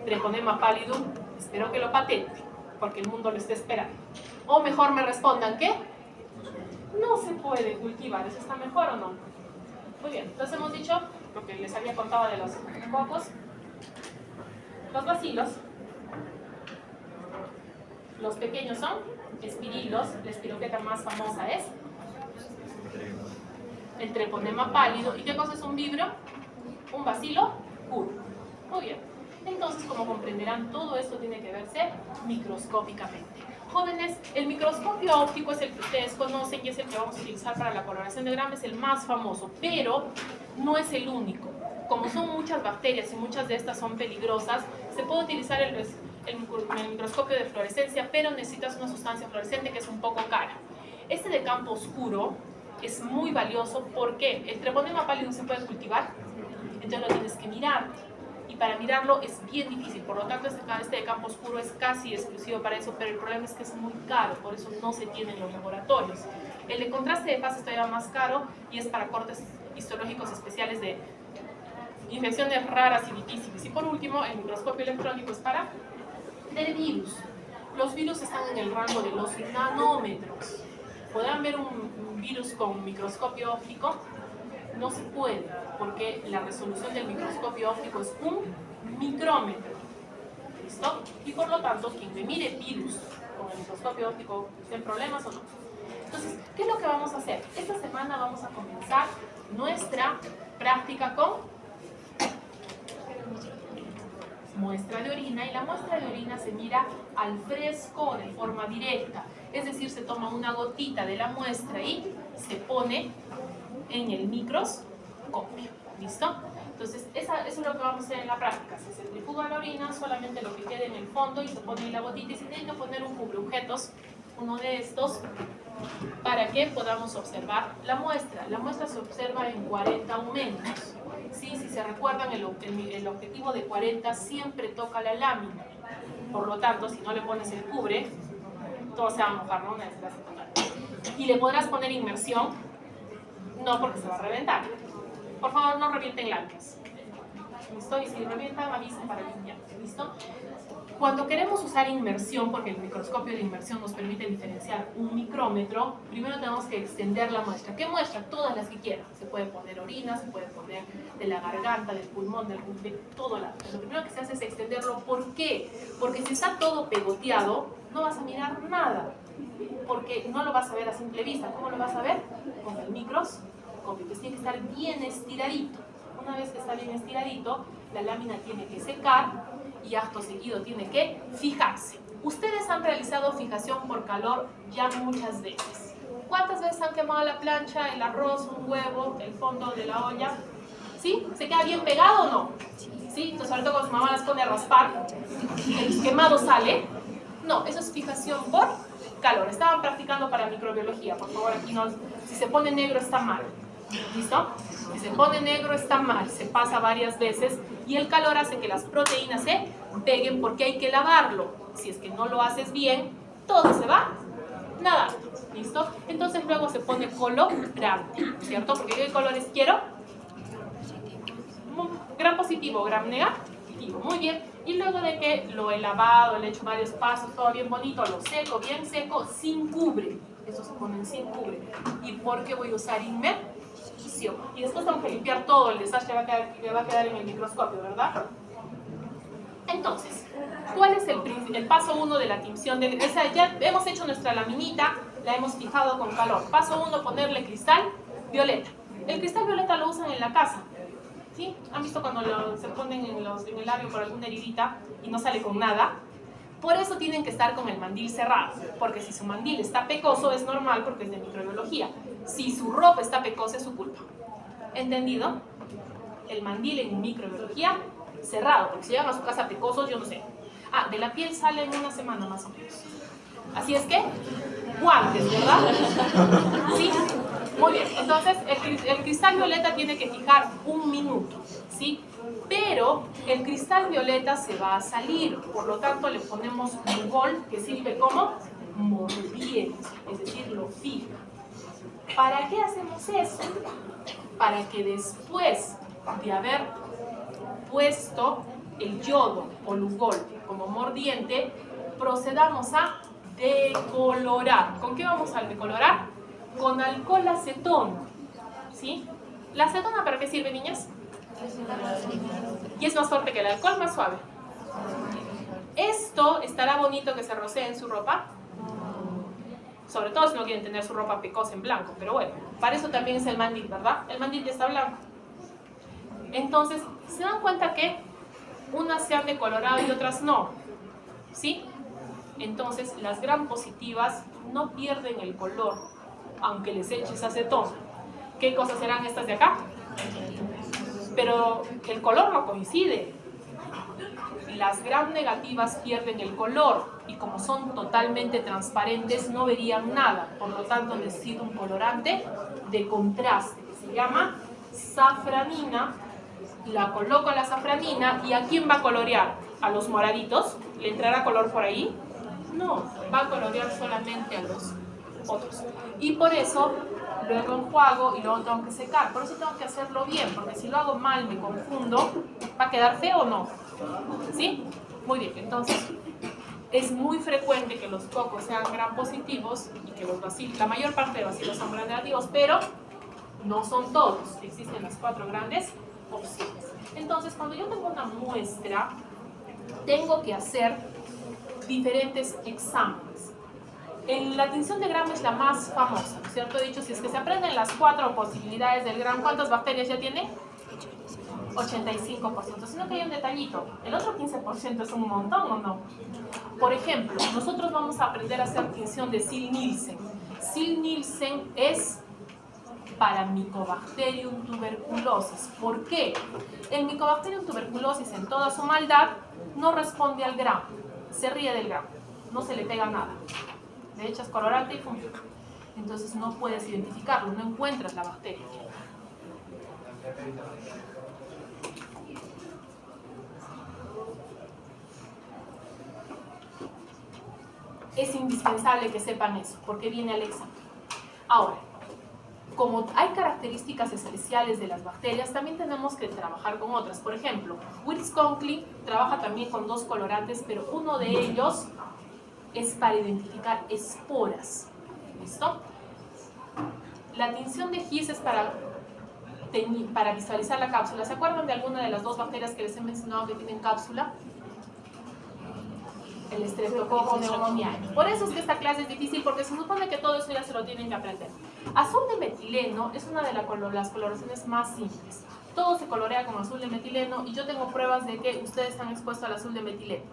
Treponema pallidum, espero que lo patente, porque el mundo lo está esperando. O mejor me respondan que no se puede cultivar. ¿Eso está mejor o no? Muy bien, entonces hemos dicho lo que les había contado de los cocos. Los bacilos, los pequeños son espirilos. La espiroqueta más famosa es el Treponema pálido. ¿Y qué cosa es un vibrio? Un bacilo curvo. Muy bien. Entonces, como comprenderán, todo esto tiene que verse microscópicamente. Jóvenes, el microscopio óptico es el que ustedes conocen y es el que vamos a utilizar para la coloración de gram, es el más famoso, pero no es el único. Como son muchas bacterias y muchas de estas son peligrosas, se puede utilizar el microscopio de fluorescencia, pero necesitas una sustancia fluorescente que es un poco cara. Este de campo oscuro es muy valioso porque el Treponema pallidum se puede cultivar, entonces lo tienes que mirar. Y para mirarlo es bien difícil, por lo tanto este de campo oscuro es casi exclusivo para eso, pero el problema es que es muy caro, por eso no se tiene en los laboratorios. El de contraste de fase es todavía más caro y es para cortes histológicos especiales de infecciones raras y difíciles. Y por último, el microscopio electrónico es para del virus. Los virus están en el rango de los nanómetros. ¿Podrán ver un virus con microscopio óptico? No se puede, porque la resolución del microscopio óptico es 1 micrómetro. ¿Listo? Y por lo tanto, quien me mire virus con el microscopio óptico, ¿tiene problemas o no? Entonces, ¿qué es lo que vamos a hacer? Esta semana vamos a comenzar nuestra práctica con muestra de orina, y la muestra de orina se mira al fresco de forma directa. Es decir, se toma una gotita de la muestra y se pone en el microscopio. ¿Listo? Entonces, eso es lo que vamos a hacer en la práctica. Se centrifuga la orina, solamente lo que quede en el fondo, y se pone ahí la gotita, y se tiene que poner un cubreobjetos, uno de estos, para que podamos observar la muestra. La muestra se observa en 40 aumentos. ¿Sí? Si se recuerdan, el objetivo de 40 siempre toca la lámina. Por lo tanto, si no le pones el cubre, todo se va a mojar, ¿no? Una desgracia total. Y le podrás poner inmersión, no, porque se va a reventar. Por favor, no revienten láminas. ¿Listo? Y si revientan, avisen para limpiar. ¿Listo? Cuando queremos usar inmersión, porque el microscopio de inmersión nos permite diferenciar 1 micrómetro, primero tenemos que extender la muestra. ¿Qué muestra? Todas las que quieran. Se puede poner orina, se puede poner de la garganta, del pulmón, de todo lado. Lo primero que se hace es extenderlo. ¿Por qué? Porque si está todo pegoteado, no vas a mirar nada. Porque no lo vas a ver a simple vista. ¿Cómo lo vas a ver? Con el microscopio. Entonces tiene que estar bien estiradito. Una vez que está bien estiradito, la lámina tiene que secar y acto seguido tiene que fijarse. Ustedes han realizado fijación por calor ya muchas veces. ¿Cuántas veces han quemado la plancha, el arroz, un huevo, el fondo de la olla? ¿Sí? ¿Se queda bien pegado o no? ¿Sí? Entonces ahorita cuando su mamá las pone a raspar, el quemado sale. No, eso es fijación por calor. Estaban practicando para microbiología, por favor, aquí no. Si se pone negro está mal. ¿Listo? Si se pone negro está mal, se pasa varias veces y el calor hace que las proteínas se peguen porque hay que lavarlo. Si es que no lo haces bien, todo se va nadando. ¿Listo? Entonces luego se pone colorante, ¿cierto? Porque ¿qué colores quiero? Gram positivo, gram negativo. Muy bien. Y luego de que lo he lavado, le he hecho varios pasos, todo bien bonito, lo seco, bien seco, sin cubre. Eso se pone sin cubre. ¿Y por qué voy a usar inmersión? Y después tengo que limpiar todo, el desastre que va a quedar en el microscopio, ¿verdad? Entonces, ¿cuál es el paso 1 de la tinción de grasa? Ya hemos hecho nuestra laminita, la hemos fijado con calor. Paso 1, ponerle cristal violeta. El cristal violeta lo usan en la casa. ¿Sí? ¿Han visto cuando se ponen en el labio por alguna heridita y no sale con nada? Por eso tienen que estar con el mandil cerrado, porque si su mandil está pecoso es normal porque es de microbiología. Si su ropa está pecosa es su culpa. ¿Entendido? El mandil en microbiología cerrado, porque si llegan a su casa pecosos, yo no sé. Ah, de la piel sale en una semana más o menos. Así es que, guantes, ¿verdad? ¿Sí? Muy bien, entonces el cristal violeta tiene que fijar 1 minuto, ¿sí? Pero el cristal violeta se va a salir, por lo tanto le ponemos Lugol, que sirve como mordiente, es decir, lo fija. ¿Para qué hacemos eso? Para que después de haber puesto el yodo o Lugol como mordiente, procedamos a decolorar. ¿Con qué vamos a decolorar? Con alcohol acetona, ¿sí? ¿La acetona para qué sirve, niñas? Y es más fuerte que el alcohol, más suave. ¿Esto estará bonito que se rocee en su ropa? Sobre todo si no quieren tener su ropa pecosa en blanco, pero bueno, para eso también es el mandil, ¿verdad? El mandil ya está blanco. Entonces, ¿se dan cuenta que unas se han decolorado y otras no? ¿Sí? Entonces, las gram positivas no pierden el color, aunque les eches acetona. ¿Qué cosas serán estas de acá? Pero el color no coincide. Las gram negativas pierden el color y como son totalmente transparentes no verían nada. Por lo tanto necesito un colorante de contraste que se llama safranina. La coloco a la safranina y ¿a quién va a colorear? ¿A los moraditos? ¿Le entrará color por ahí? No, va a colorear solamente a los otros. Y por eso luego enjuago y luego tengo que secar. Por eso tengo que hacerlo bien, porque si lo hago mal, me confundo, ¿va a quedar feo o no? ¿Sí? Muy bien, entonces es muy frecuente que los cocos sean gram positivos y que los bacilos, la mayor parte de bacilos son gram negativos, pero no son todos. Existen las 4 grandes opciones. Entonces, cuando yo tengo una muestra, tengo que hacer diferentes exámenes. La tinción de Gram es la más famosa, ¿no es cierto? He dicho, si es que se aprenden las 4 posibilidades del Gram, ¿cuántas bacterias ya tiene? 85%, sino que hay un detallito. El otro 15% es un montón, ¿o no? Por ejemplo, nosotros vamos a aprender a hacer tinción de Sil-Nielsen. Sil-Nielsen es para Mycobacterium tuberculosis. ¿Por qué? El Mycobacterium tuberculosis en toda su maldad no responde al Gram, se ríe del Gram, no se le pega nada. Le echas colorante y funciona. Entonces no puedes identificarlo, no encuentras la bacteria. Es indispensable que sepan eso, porque viene al examen. Ahora, como hay características especiales de las bacterias, también tenemos que trabajar con otras. Por ejemplo, Wills-Conklin trabaja también con 2 colorantes, pero uno de ellos es para identificar esporas. ¿Listo? La tinción de His es para visualizar la cápsula. ¿Se acuerdan de alguna de las 2 bacterias que les he mencionado que tienen cápsula? el estreptococo neumoniae. Por eso es que esta clase es difícil, porque se supone que todo eso ya se lo tienen que aprender. Azul de metileno es una de las coloraciones más simples. Todo se colorea con azul de metileno y yo tengo pruebas de que ustedes están expuestos al azul de metileno.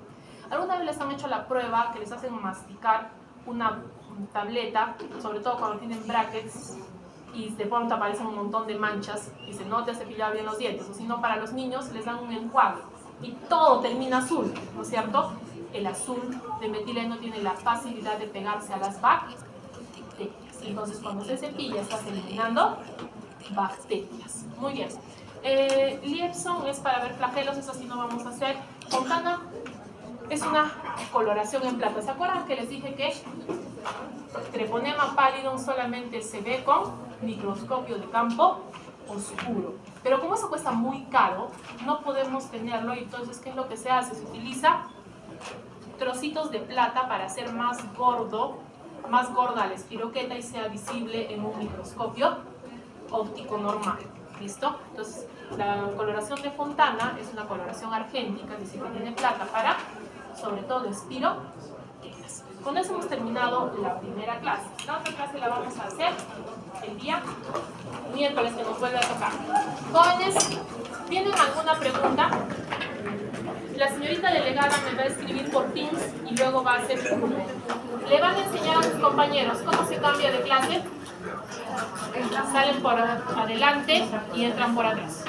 ¿Alguna vez les han hecho la prueba que les hacen masticar una tableta, sobre todo cuando tienen brackets, y de pronto aparecen un montón de manchas y dicen no te has cepillado bien los dientes? O si no, para los niños les dan un enjuague y todo termina azul, ¿no es cierto? El azul de metileno tiene la facilidad de pegarse a las bacterias. Entonces cuando se cepilla estás eliminando bacterias. Muy bien. Liepson es para ver flagelos, eso sí no vamos a hacer. Fontana es una coloración en plata. ¿Se acuerdan que les dije que Treponema pallidum solamente se ve con microscopio de campo oscuro? Pero como eso cuesta muy caro, no podemos tenerlo, y entonces ¿qué es lo que se hace? Se utiliza trocitos de plata para hacer más gorda la espiroqueta y sea visible en un microscopio óptico normal. ¿Listo? Entonces, la coloración de Fontana es una coloración argéntica, es decir, que tiene plata para, sobre todo, espiroquetas. Con eso hemos terminado la primera clase. La otra clase la vamos a hacer el día miércoles, que nos vuelve a tocar. Jóvenes, ¿tienen alguna pregunta? La señorita delegada me va a escribir por Teams y luego va a hacer su grupo. Le van a enseñar a sus compañeros cómo se cambia de clase. Salen por adelante y entran por atrás.